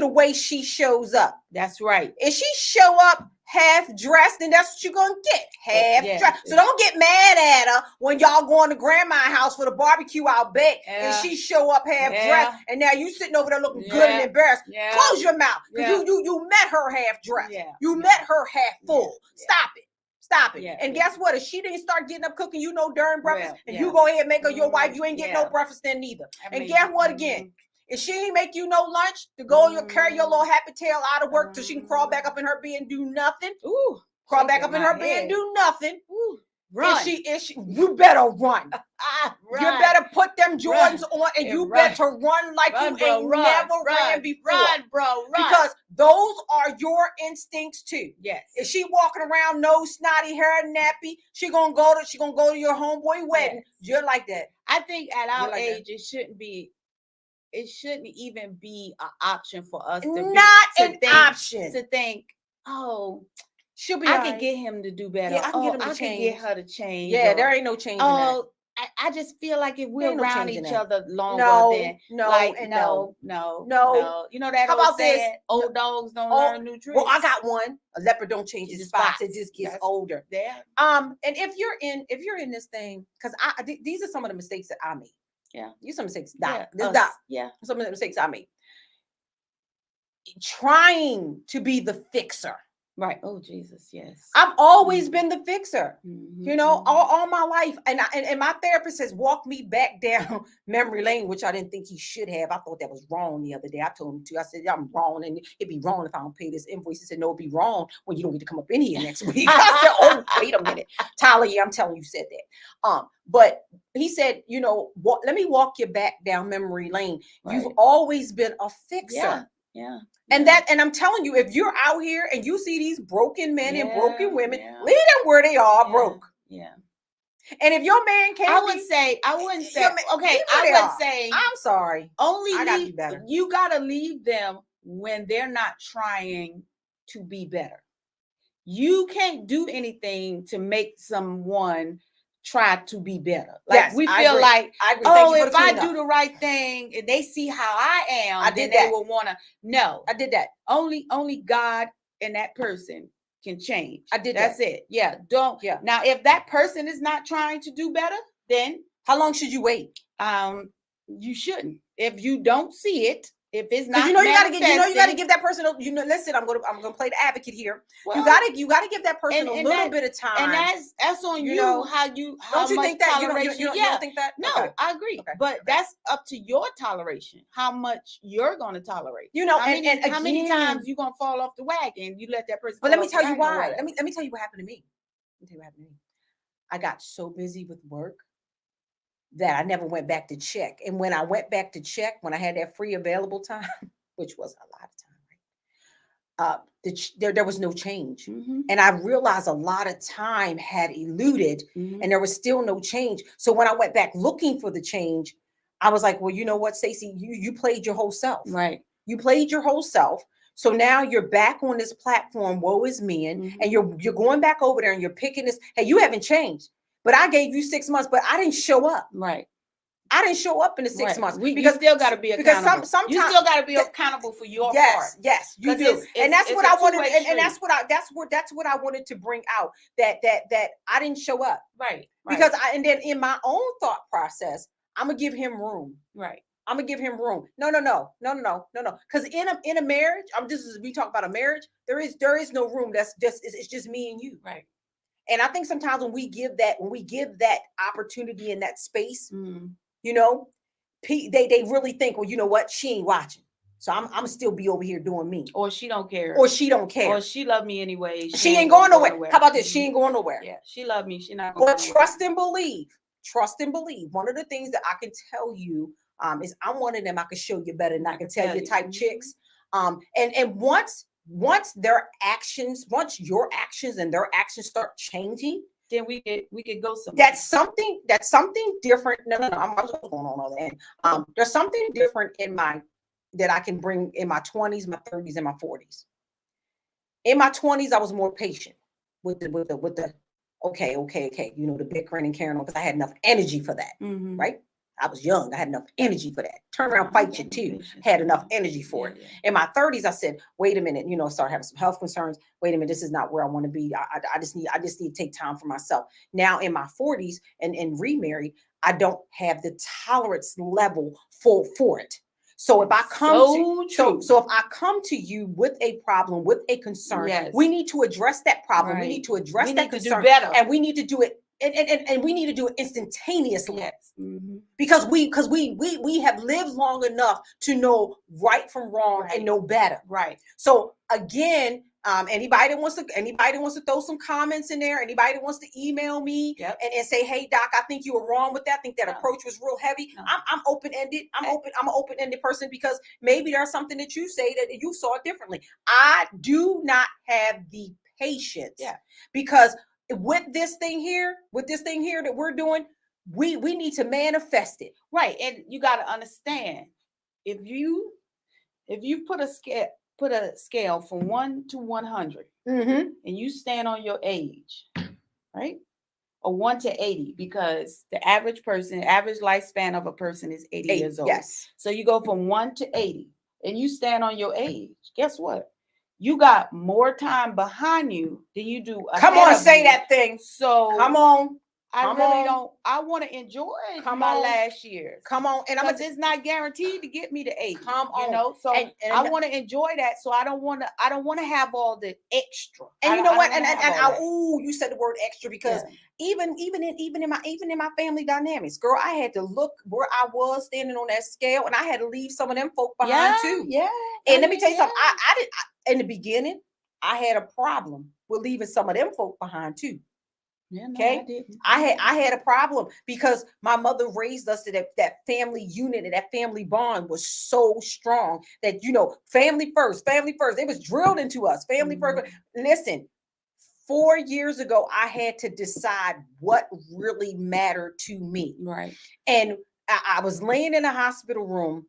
the way she shows up. That's right. If she show up half dressed, then that's what you're gonna get. Half dressed. So don't get mad at her when y'all going to grandma's house for the barbecue out back, and she show up half dressed, and now you sitting over there looking good and embarrassed. Close your mouth, because you met her half dressed. You met her half full. Stop it. And guess what? If she didn't start getting up cooking, during breakfast, and you go ahead and make her your wife, you ain't getting no breakfast then neither. And guess what again? If she ain't make you no lunch to go carry your little happy tail out of work till she can crawl back up in her bed and do nothing. Crawl back up in her bed and do nothing. Run. If she, you better run. You better put them Jordans on, and you better run like you ain't never ran before. Run. Because those are your instincts too. Yes. If she walking around nose snotty, hair nappy, she gonna go to your homeboy wedding. You're like that. I think at our age, it shouldn't even be an option for us to think, oh, she'll be. I could get him to do better. Yeah, I could get her to change. Yeah, there ain't no change. Oh, I just feel like if we're around each other longer, no. You know that How about saying, this? Old dogs don't learn new tricks. Well, I got one. A leopard don't change his spots. It just gets older. Yeah. And if you're in this thing, because these are some of the mistakes that I made. Yeah. These are some mistakes. Some of the mistakes I made. Trying to be the fixer. Right. Oh, Jesus. Yes. I've always been the fixer, mm-hmm. all my life. And my therapist has walked me back down memory lane, which I didn't think he should have. I thought that was wrong the other day. I told him to. I said, I'm wrong. And it'd be wrong if I don't pay this invoice. He said, no, it'd be wrong when you don't get to come up in here next week. I said, oh, wait a minute. Tyler, I'm telling you said that. But he said, let me walk you back down memory lane. Right. You've always been a fixer. Yeah. And I'm telling you, if you're out here and you see these broken men and broken women, leave them where they are broke. Yeah. And if your man can't, I wouldn't say. I would say. I'm sorry. You gotta leave them when they're not trying to be better. You can't do anything to make someone try to be better. We feel like, if I do the right thing and they see how I am, then they will want to. No, I did that. Only God and that person can change. I did That's that. it. Yeah. Don't. Yeah. Now, if that person is not trying to do better, then how long should you wait? You shouldn't. If you don't see it, if it's not, you gotta give that person. Listen, I'm gonna play the advocate here. Well, you gotta give that person a little bit of time. And that's on you. How don't you think that? You don't think that? No, okay. I agree. Okay. But that's up to your toleration. How much you're gonna tolerate. How many times you gonna fall off the wagon? You let that person. But let me tell you why. Let me tell you what happened to me. I got so busy with work that I never went back to check. And when I went back to check, when I had that free available time, which was a lot of time, there was no change. Mm-hmm. And I realized a lot of time had eluded, and there was still no change. So when I went back looking for the change, I was like, well, you know what, Stacey, you played your whole self. Right. You played your whole self. So now you're back on this platform, woe is me, and you're going back over there and you're picking this. Hey, you haven't changed. But I gave you 6 months, but I didn't show up. Right. I didn't show up in the 6 months. You still got to be accountable. Because sometimes you still got to be accountable for your part. Yes, you do. And that's what I wanted. And that's what I wanted to bring out. That I didn't show up. Right. Because and then in my own thought process, I'm gonna give him room. Right. I'm gonna give him room. No. Because in a marriage, we talk about a marriage. There is no room. It's just me and you. Right. And I think sometimes when we give that opportunity in that space, you know, they really think, well, you know what, she ain't watching, so I'm still be over here doing me, or she don't care, or she love me anyway. She ain't going nowhere. How about this? She ain't going nowhere. Yeah, she love me. She not. But trust and believe. One of the things that I can tell you is I'm one of them. I can show you better than I can tell you type chicks. And once your actions and their actions start changing, then we could go somewhere. That's something different. No. I'm going on all that. There's something different that I can bring in my 20s, my 30s, and my 40s. In my 20s, I was more patient with the okay. You know, the bickering and carrying on, because I had enough energy for that. Right? I was young. I had enough energy for that. Turn around, fight you too. Had enough energy for it. In my 30s, I said, wait a minute, you know, start having some health concerns. Wait a minute, this is not where I want to be. I just need to take time for myself. Now in my 40s and remarried, I don't have the tolerance level for it. So if I come if I come to you with a problem, with a concern, we need to address that problem. We need to address that concern. Do better. And we need to do it. And we need to do it instantaneously. Yes. Because we have lived long enough to know right from wrong and know better. Right. So again, anybody that wants to throw some comments in there, anybody that wants to email me and say, hey doc, I think you were wrong with that. I think that approach was real heavy. I'm open-ended. I'm an open-ended person, because maybe there's something that you say that you saw it differently. I do not have the patience. Because with this thing here that we're doing, we need to manifest it. Right. And you got to understand, if you put a scale from 1 to 100, and you stand on your age, right? Or 1 to 80, because the average lifespan of a person is 80 years old. Yes. So you go from 1 to 80 and you stand on your age. Guess what? You got more time behind you than you do ahead. Come on, say that thing. So come on. I want to enjoy my last years. Come on. And it's not guaranteed to get me to 80. Come on. You know, so I want to enjoy that. So I don't want to have all the extra. And you know what? You said the word extra, because even in my family dynamics, girl, I had to look where I was standing on that scale, and I had to leave some of them folk behind too. Yeah. And let me tell you something. I did in the beginning, I had a problem with leaving some of them folk behind too. Yeah, no, okay. I had a problem, because my mother raised us to that family unit, and that family bond was so strong that, you know, family first. It was drilled into us. Family first. Listen, 4 years ago, I had to decide what really mattered to me. Right. And I was laying in a hospital room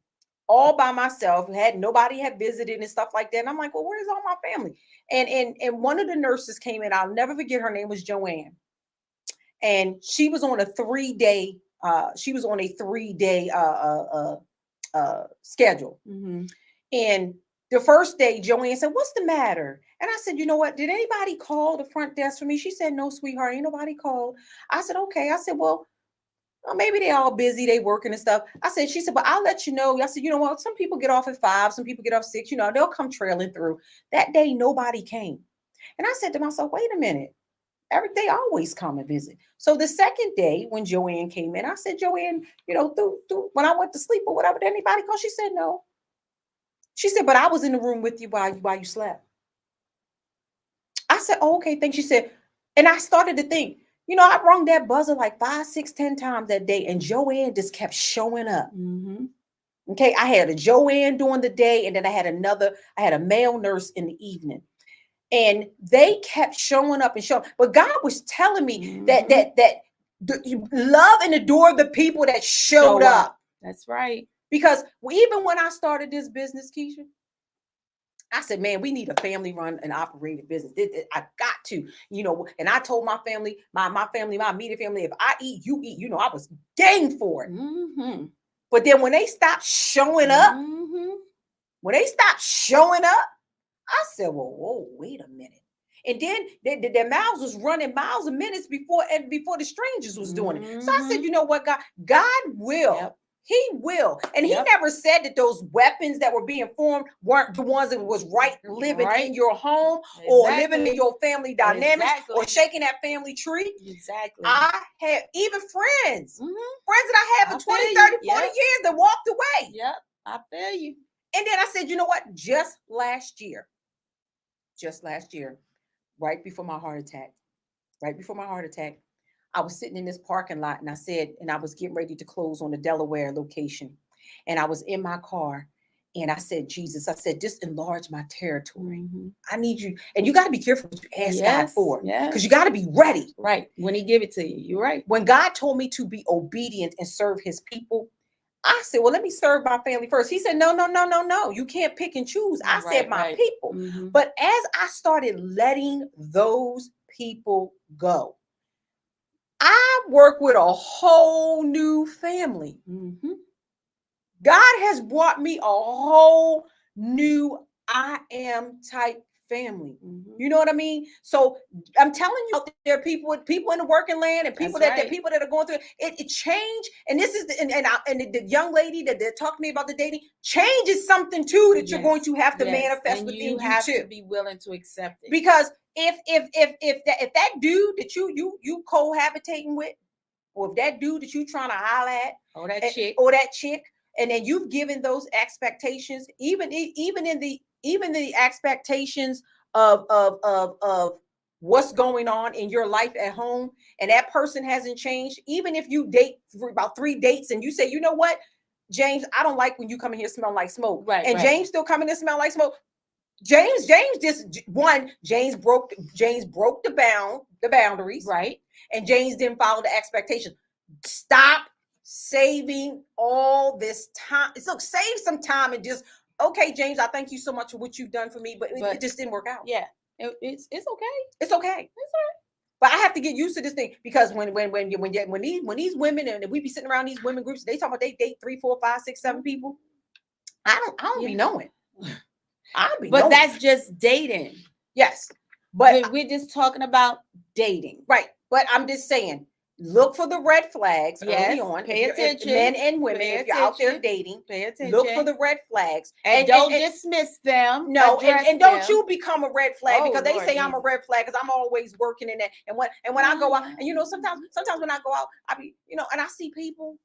all by myself. Nobody had visited and stuff like that. And I'm like, well, where's all my family? And one of the nurses came in. I'll never forget. Her name was Joanne. And she was on a 3-day schedule. And the first day, Joanne said, what's the matter? And I said, you know what? Did anybody call the front desk for me? She said, no, sweetheart, ain't nobody called. I said, okay. I said, well, maybe they all busy, they working and stuff. She said, but I'll let you know. I said, you know what? Some people get off at 5, some people get off 6, you know, they'll come trailing through. That day, nobody came. And I said to myself, wait a minute. They always come and visit. So the second day when Joanne came in, I said, Joanne, you know, when I went to sleep or whatever, did anybody call? She said, no. She said, but I was in the room with you while you slept. I said, oh, okay, thanks. She said, and I started to think, you know, I rung that buzzer like 5, 6, 10 times that day, and Joanne just kept showing up. Okay, I had a Joanne during the day, and then I had a male nurse in the evening. And they kept showing up and showing. But God was telling me that you love and adore the people that showed up. That's right. Because even when I started this business, Kecia, I said, man, we need a family run and operated business. I got to, and I told my family, my family, my immediate family, if I eat, you eat, I was game for it. Mm-hmm. But then when they stopped showing up, I said, well, whoa, wait a minute. And then their mouths was running miles and minutes before the strangers was doing it. So I said, you know what, God will. Yep. He will. And he never said that those weapons that were being formed weren't the ones that was living in your home or living in your family dynamics or shaking that family tree. Exactly. I had even friends that I had for 20, 30, 40 years that walked away. Yep, I feel you. And then I said, you know what? Just last year, right before my heart attack, I was sitting in this parking lot and I was getting ready to close on the Delaware location. And I was in my car and I said, Jesus, just enlarge my territory. I need you. And you got to be careful what you ask God for. Because you got to be ready. Right. When he give it to you, you're right. When God told me to be obedient and serve his people, I said, well, let me serve my family first. He said, no. You can't pick and choose. I said my people. But as I started letting those people go, I work with a whole new family. God has brought me a whole new I am type family. You know what I mean? So I'm telling you, there are people in the working land and people that are going through it change. And this is the young lady that they're talking to me about the dating, change is something too that you're going to have to manifest and within you have too. To be willing to accept it. Because if that dude that you cohabitating with, or if that dude that you trying to holler at, or that chick, and then you've given those expectations, even in the expectations of what's going on in your life at home, and that person hasn't changed, even if you date for about 3 dates and you say, you know what, James, I don't like when you come in here smelling like smoke. Right. James still coming to smell like smoke. James broke the boundaries. Right. And James didn't follow the expectations. Stop saving all this time. So save some time and just, okay, James, I thank you so much for what you've done for me, but it just didn't work out. Yeah, it's okay. It's okay. It's all right. But I have to get used to this thing, because when these women, and we be sitting around these women groups, they talk about they date 3, 4, 5, 6, 7 people. I don't be knowing. But that's just dating. Yes. But we're just talking about dating. Right. But I'm just saying, look for the red flags early on. Pay attention. Men and women, if you're out there dating, pay attention. Look for the red flags. And don't dismiss them. No, and don't you become a red flag, because they say I'm a red flag because I'm always working in that. And when I go out, and sometimes when I go out, I be, and I see people,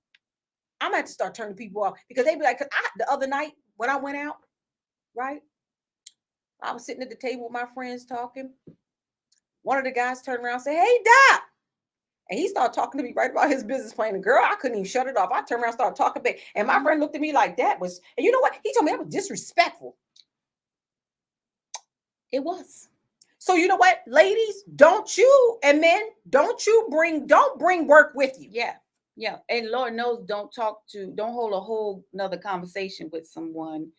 I'm gonna have to start turning people off, because they be like, the other night when I went out, right? I was sitting at the table with my friends talking. One of the guys turned around and said, hey, Doc. And he started talking to me right about his business plan. And girl, I couldn't even shut it off. I turned around and started talking back. And my friend looked at me like that was, and you know what? He told me that was disrespectful. It was. So you know what, ladies, and men, don't bring work with you. Yeah. And Lord knows, don't hold a whole nother conversation with someone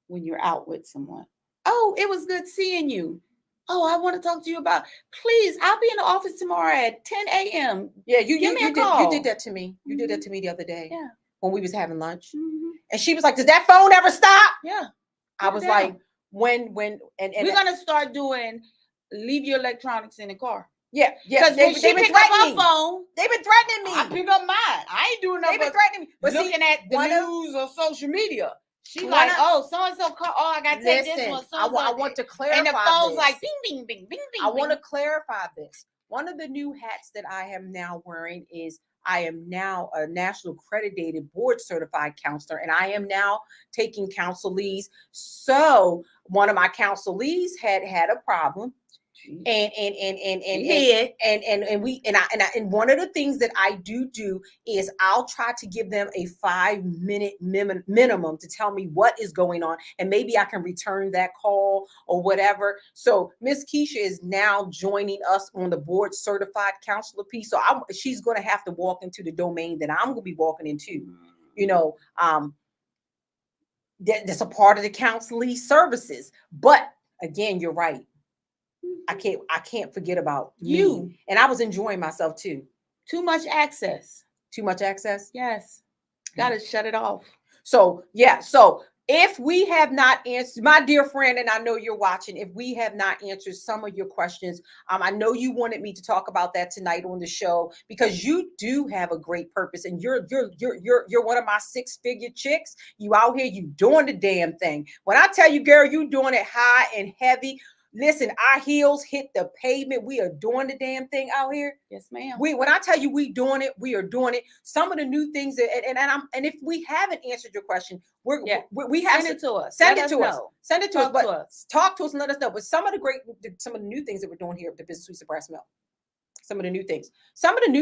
when you're out with someone. Oh, it was good seeing you. Oh, I want to talk to you about, please, I'll be in the office tomorrow at 10 a.m. Yeah, you did that to me. You did that to me the other day. Yeah. When we was having lunch. And she was like, does that phone ever stop? Yeah. I was like, when we're going to start doing, leave your electronics in the car. Yeah. Because when she pick up her phone, they've been threatening me. I pick up mine. I ain't doing nothing. They've been threatening me. But looking at the news or social media. She like, so-and-so call. Oh, I got to take this one. I want to clarify. And the phone's like, bing, bing, bing, bing, bing. I want to clarify this. One of the new hats that I am now wearing is I am now a national accredited board certified counselor, and I am now taking counselees. So one of my counselees had a problem. And one of the things that I do is I'll try to give them a 5-minute minimum to tell me what is going on, and maybe I can return that call or whatever. So Miss Kecia is now joining us on the board certified counselor piece. So she's going to have to walk into the domain that I'm going to be walking into. That's a part of the counseling services. But again, you're right. I can't forget about you. And I was enjoying myself too. Too much access. Too much access? Yes. Gotta shut it off. So yeah, so if we have not answered, my dear friend, and I know you're watching, if we have not answered some of your questions, I know you wanted me to talk about that tonight on the show because you do have a great purpose, and you're one of my 6-figure chicks. You out here, you doing the damn thing. When I tell you, girl, you doing it high and heavy. Listen, our heels hit the pavement. We are doing the damn thing out here. Yes, ma'am. When I tell you we doing it, we are doing it. Some of the new things that, and if we haven't answered your question, we have send it to us. Send it to us. Send it to us. Talk to us and let us know. But some of the new things that we're doing here at the Business Suite of Brass Mill. Some of the new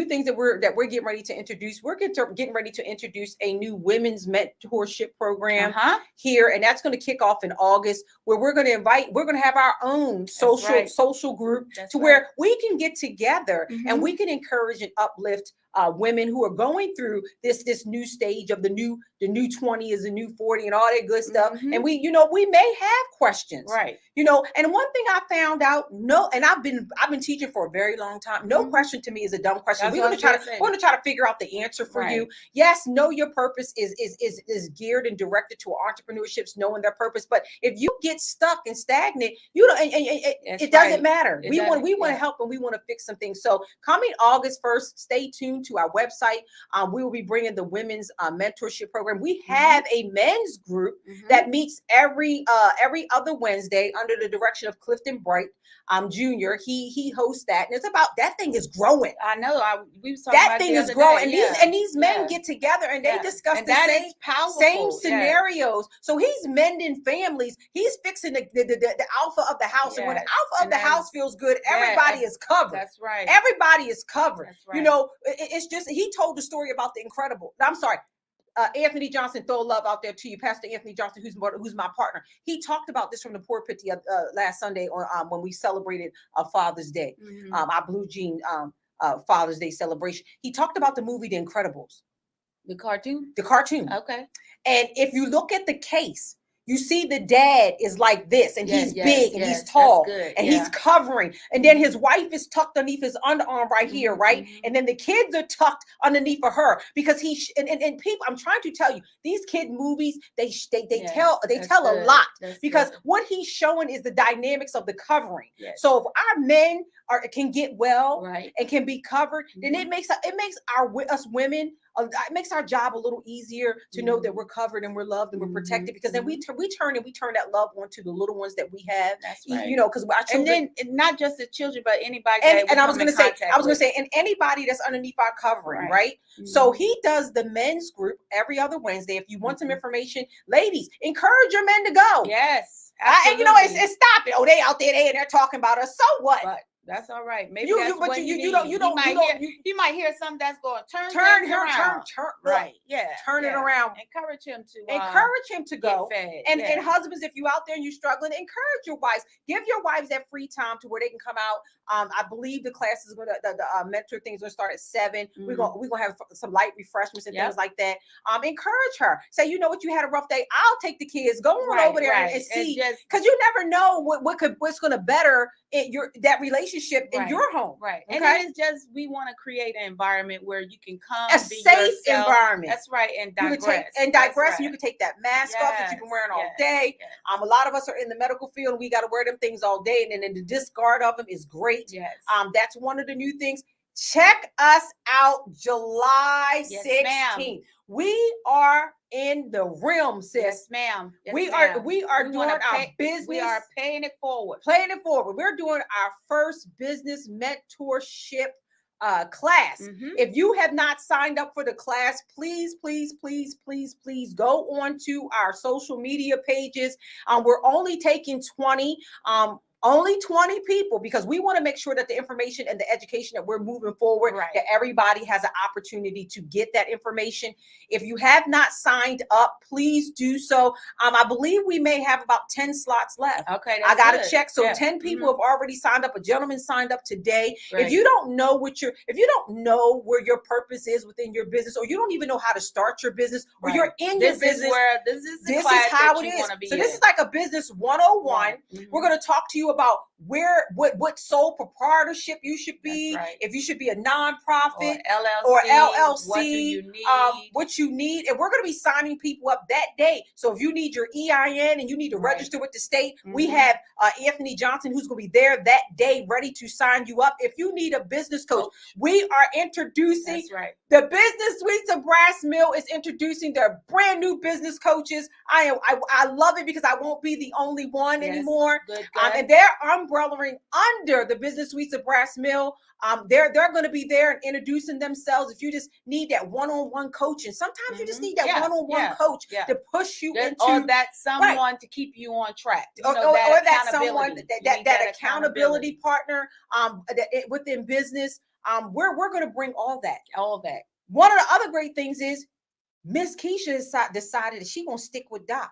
things that we're getting ready to introduce. We're getting ready to introduce a new women's mentorship program here, and that's going to kick off in August, where we're going to have our own social group where we can get together and we can encourage and uplift women who are going through this new stage of the new 20 is the new 40 and all that good stuff. And we may have questions, right? And one thing I found out, and I've been teaching for a very long time. No question to me is a dumb question. We're going to try to figure out the answer for you. Yes, know your purpose is geared and directed to entrepreneurships, knowing their purpose. But if you get stuck and stagnant, it doesn't matter. We want to help and we want to fix some things. So coming August 1st, stay tuned to our website. We will be bringing the women's mentorship program. We have a men's group that meets every other Wednesday under the direction of Clifton Bright Jr. He hosts that, and it's about that thing is growing. I know. We was talking that about thing is growing, and these men get together and they discuss the same scenarios. So he's mending families. He's fixing the alpha of the house, and when the alpha of the house feels good, everybody is covered. That's right. Everybody is covered. That's right. It's just he told the story about the incredible. I'm sorry. Anthony Johnson, throw love out there to you, Pastor Anthony Johnson, who's my partner. He talked about this from the pulpit last Sunday on when we celebrated Father's Day, our Blue Jean Father's Day celebration. He talked about the movie The Incredibles, the cartoon. Okay, and if you look at the case, you see the dad is like this, and he's big and he's tall, and he's covering, and then his wife is tucked underneath his underarm right here, right? And then the kids are tucked underneath of her because and people, I'm trying to tell you, these kid movies, they tell a lot because what he's showing is the dynamics of the covering. So if our men can get well and can be covered, then it makes us women. It makes our job a little easier to know that we're covered and we're loved and we're protected, because then we turn that love onto the little ones that we have. That's right. Because our children, and then not just the children, but anybody. And I was going to say, and anybody that's underneath our covering, right? So he does the men's group every other Wednesday. If you want some information, ladies, encourage your men to go. Yes, and it's stop it. Oh, they out there, they're talking about us. So what? But that's all right. Maybe you might hear something that's going to turn right. Yeah, turn it around. Encourage him to go. And husbands, if you out there and you're struggling, encourage your wives. Give your wives that free time to where they can come out. I believe the classes are the mentor things will start at 7. We're gonna have some light refreshments and things like that. Encourage her. Say, you know what, you had a rough day. I'll take the kids. Go on over there and see, because you never know what's going to better that relationship in your home. Right. Okay? And it's just, we want to create an environment where you can come, a safe environment. That's right. And digress. And you can take that mask off that you've been wearing all day. A lot of us are in the medical field and we got to wear them things all day, and then the discard of them is great. Yes. That's one of the new things. Check us out July 16th. Ma'am. We are in the realm, sis. Yes, ma'am. Yes, we are doing our business. We are paying it forward. We're doing our first business mentorship class. If you have not signed up for the class, please go on to our social media pages. We're only taking 20. Only 20 people, because we want to make sure that the information and the education that we're moving forward, that everybody has an opportunity to get that information. If you have not signed up, please do so. I believe we may have about 10 slots left. Okay, I got to check. So 10 people have already signed up. A gentleman signed up today. If you don't know if you don't know where your purpose is within your business, or you don't even know how to start your business, or you're in your business, this is how it is. So this is like a business 101. We're going to talk to you about what sole proprietorship you should be, if you should be a nonprofit or LLC, what do you need, what you need, and we're going to be signing people up that day. So if you need your EIN and you need to register with the state, we have Anthony Johnson, who's going to be there that day, ready to sign you up. If you need a business coach, we are introducing the Business Suites of Brass Mill is introducing their brand new business coaches. I love it because I won't be the only one anymore. Good. And they're umbrellaing under the Business Suites of Brass Mill. They're going to be there and introducing themselves. If you just need that one-on-one coaching, sometimes you just need that one-on-one coach to push you into, or that someone to keep you on track, or that someone that accountability partner within business. We're going to bring all that. One of the other great things is Miss Kecia decided that she's going to stick with Doc.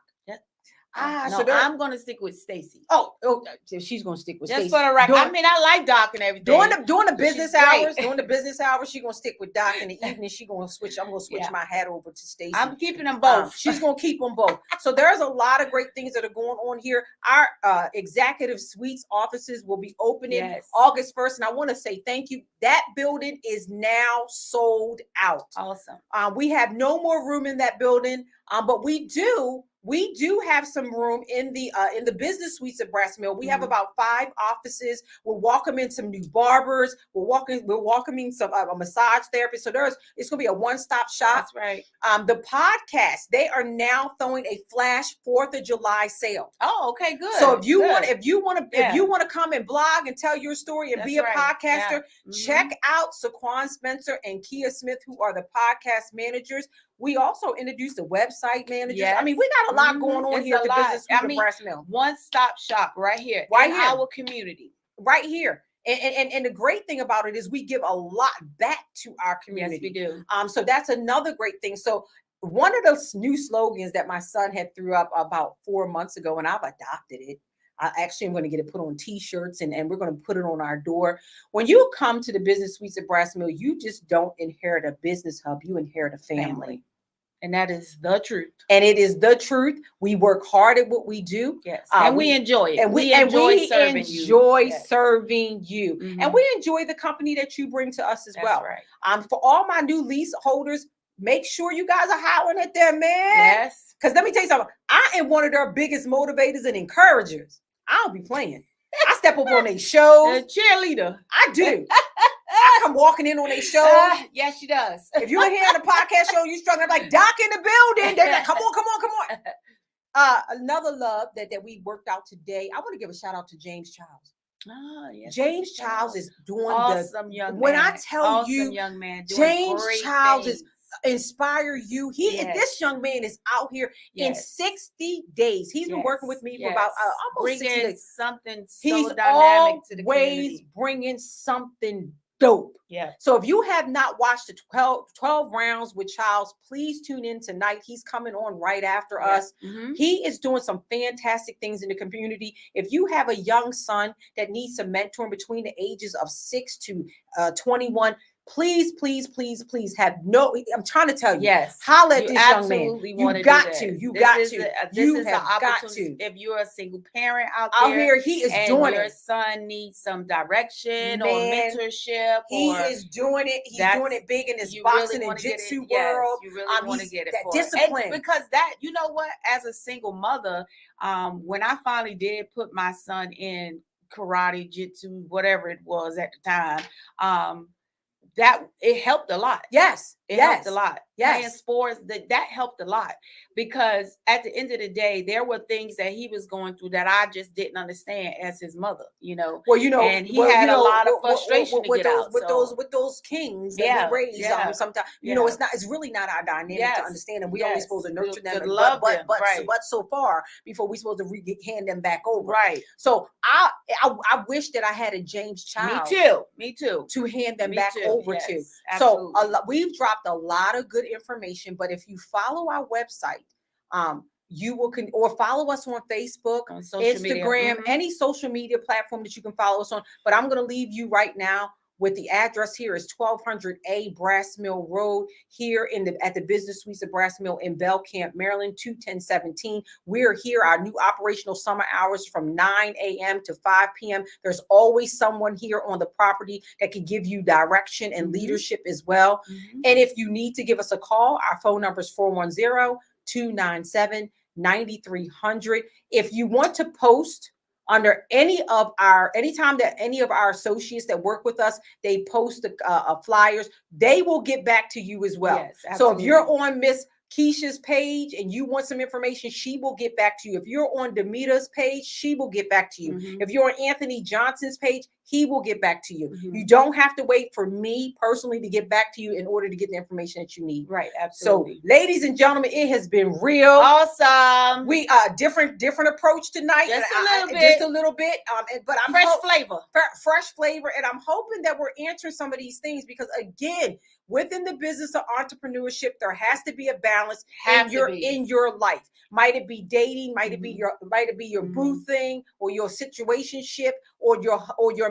So I'm going to stick with Stacy. So she's going to stick with Stacy. Just for the record. I mean, I like Doc and everything. During the business hours, she's going to stick with Doc. In the evening, I'm going to switch my hat over to Stacy. I'm keeping them both. She's going to keep them both. So there's a lot of great things that are going on here. Our executive suites offices will be opening August 1st. And I want to say thank you. That building is now sold out. Awesome. We have no more room in that building, but we do have some room in the Business Suites of Brass Mill. We have about 5 offices. We're welcoming some new barbers. We're welcoming some a massage therapist. So it's going to be a one-stop shop. That's right. The podcast, they are now throwing a flash 4th of July sale. Oh, okay, good. So if you want to come and blog and tell your story and be a podcaster, check out Saquon Spencer and Kecia Smith, who are the podcast managers. We also introduced the website managers. Yes. I mean, we got a lot going on here at the Business Suite of Brass Mill. One-stop shop right here. Our community. Right here. And the great thing about it is we give a lot back to our community. Yes, we do. So that's another great thing. So one of those new slogans that my son had threw up about 4 months ago, and I've adopted it. I actually am going to get it put on T-shirts and we're going to put it on our door. When you come to the Business Suites of Brass Mill, you just don't inherit a business hub. You inherit a family. And that is the truth. And it is the truth. We work hard at what we do. Yes. And we enjoy it. And we enjoy serving you. Mm-hmm. And we enjoy the company that you bring to us as well. Right. For all my new leaseholders, make sure you guys are hollering at them, man. Yes. Because let me tell you something. I am one of their biggest motivators and encouragers. I don't be playing. I step up on their shows. The cheerleader. I do. I come walking in on their shows. Yes, she does. If you're here on a podcast show, you struggling, I'm like, Doc in the building. They're like, come on. Another love that we worked out today. I want to give a shout out to James Charles. Yes, James Charles is doing awesome young man. When I tell you, young man, James Charles is inspire you. This young man is out here in 60 days. He's been working with me for about almost 60 days. Something so dynamic to the community. He's bringing something dope. Yeah. So if you have not watched the 12 rounds with Charles, please tune in tonight. He's coming on right after us. Mm-hmm. He is doing some fantastic things in the community. If you have a young son that needs some mentoring between the ages of 6 to 21, please have I'm trying to tell you. Yes. Holla at this young man. You got to. You got to. This is an opportunity. If you're a single parent out here, he is doing it. Your son needs some direction or mentorship. He is doing it. He's doing it big in his boxing and jiu-jitsu world. You really want to get it. That discipline. Because that, you know what? As a single mother, when I finally did put my son in karate, jitsu, whatever it was at the time, that it helped a lot. Yes. It helped a lot. Yes. Playing sports, that helped a lot, because at the end of the day, there were things that he was going through that I just didn't understand as his mother, Well, you know, and he had a lot of frustration to get out. With those kings that we raise, sometimes, it's really not our dynamic to understand, and we only supposed to nurture them, but so far before we supposed to hand them back over. Right. So I wish that I had a James child. Me too. To hand them back over to. Absolutely. So we've dropped a lot of good information, but if you follow our website, you will or follow us on Facebook, on Instagram, any social media platform that you can follow us on. But I'm going to leave you right now with the address. Here is 1200A Brass Mill Road, here at the Business Suites of Brass Mill in Bell Camp, Maryland, 21017. We're here. Our new operational summer hours from 9 a.m. to 5 p.m. There's always someone here on the property that can give you direction and leadership as well. And if you need to give us a call, our phone number is 410-297-9300. If you want to post under anytime that any of our associates that work with us, they post the flyers, they will get back to you as well. Yes, so if you're on Miss Kecia's page and you want some information, she will get back to you. If you're on Demita's page, she will get back to you. If you're on Anthony Johnson's page, he will get back to you. You don't have to wait for me personally to get back to you in order to get the information that you need. Right, absolutely. So, ladies and gentlemen, it has been real awesome. We different approach tonight. Just a little bit. But I'm fresh flavor, and I'm hoping that we're answering some of these things, because again, within the business of entrepreneurship, there has to be a balance in your life. Might it be dating? Might it be your boo thing, or your situationship, or your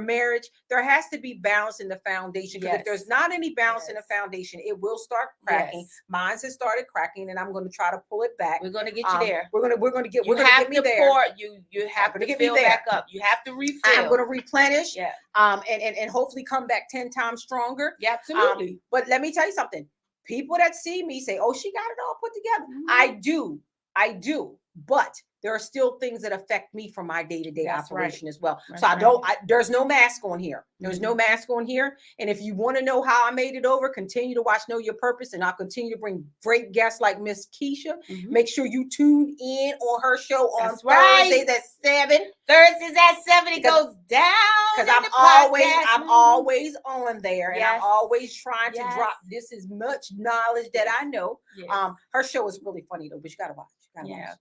marriage? There has to be balance in the foundation. Because if there's not any balance in the foundation, it will start cracking. Mine has started cracking, and I'm going to try to pull it back. We're going to get you there. We're going to get me there. You have to fill back up. You have to refill. I'm going to replenish. And hopefully come back 10 times stronger. Yeah, absolutely. But let me tell you something. People that see me say, "Oh, she got it all put together." I do. But there are still things that affect me from my day-to-day operation as well. There's no mask on here. There's no mask on here. And if you want to know how I made it over, continue to watch Know Your Purpose, and I'll continue to bring great guests like Miss Kecia. Make sure you tune in on her show on Thursdays at 7. Thursdays at 7, it goes down. Because I'm always on there, and I'm always trying to drop this as much knowledge that I know. Her show is really funny though, but you gotta watch.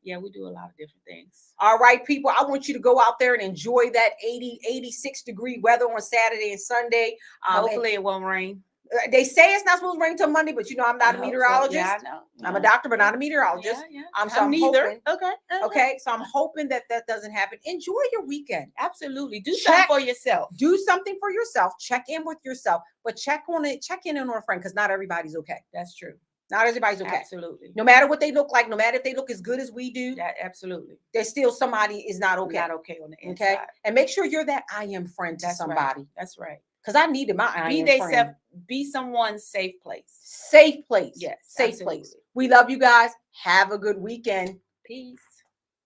Yeah, we do a lot of different things. All right, people, I want you to go out there and enjoy that 86 degree weather on Saturday and Sunday. Hopefully it won't rain. They say it's not supposed to rain till Monday, but I'm not a meteorologist. Yeah, I know. I'm a doctor, but not a meteorologist. I'm neither. Okay. So I'm hoping that doesn't happen. Enjoy your weekend. Absolutely. Do something for yourself. Do something for yourself. Check in with yourself, but check in on a friend, because not everybody's okay. That's true. Not everybody's okay. Absolutely. No matter what they look like, no matter if they look as good as we do. Yeah, absolutely. There's still somebody is not okay. Not okay on the inside. Okay. And make sure you're that I am friend to somebody. That's right. Because I needed my I am friend. Be someone's safe place. Safe place. Yes. Safe place. We love you guys. Have a good weekend. Peace.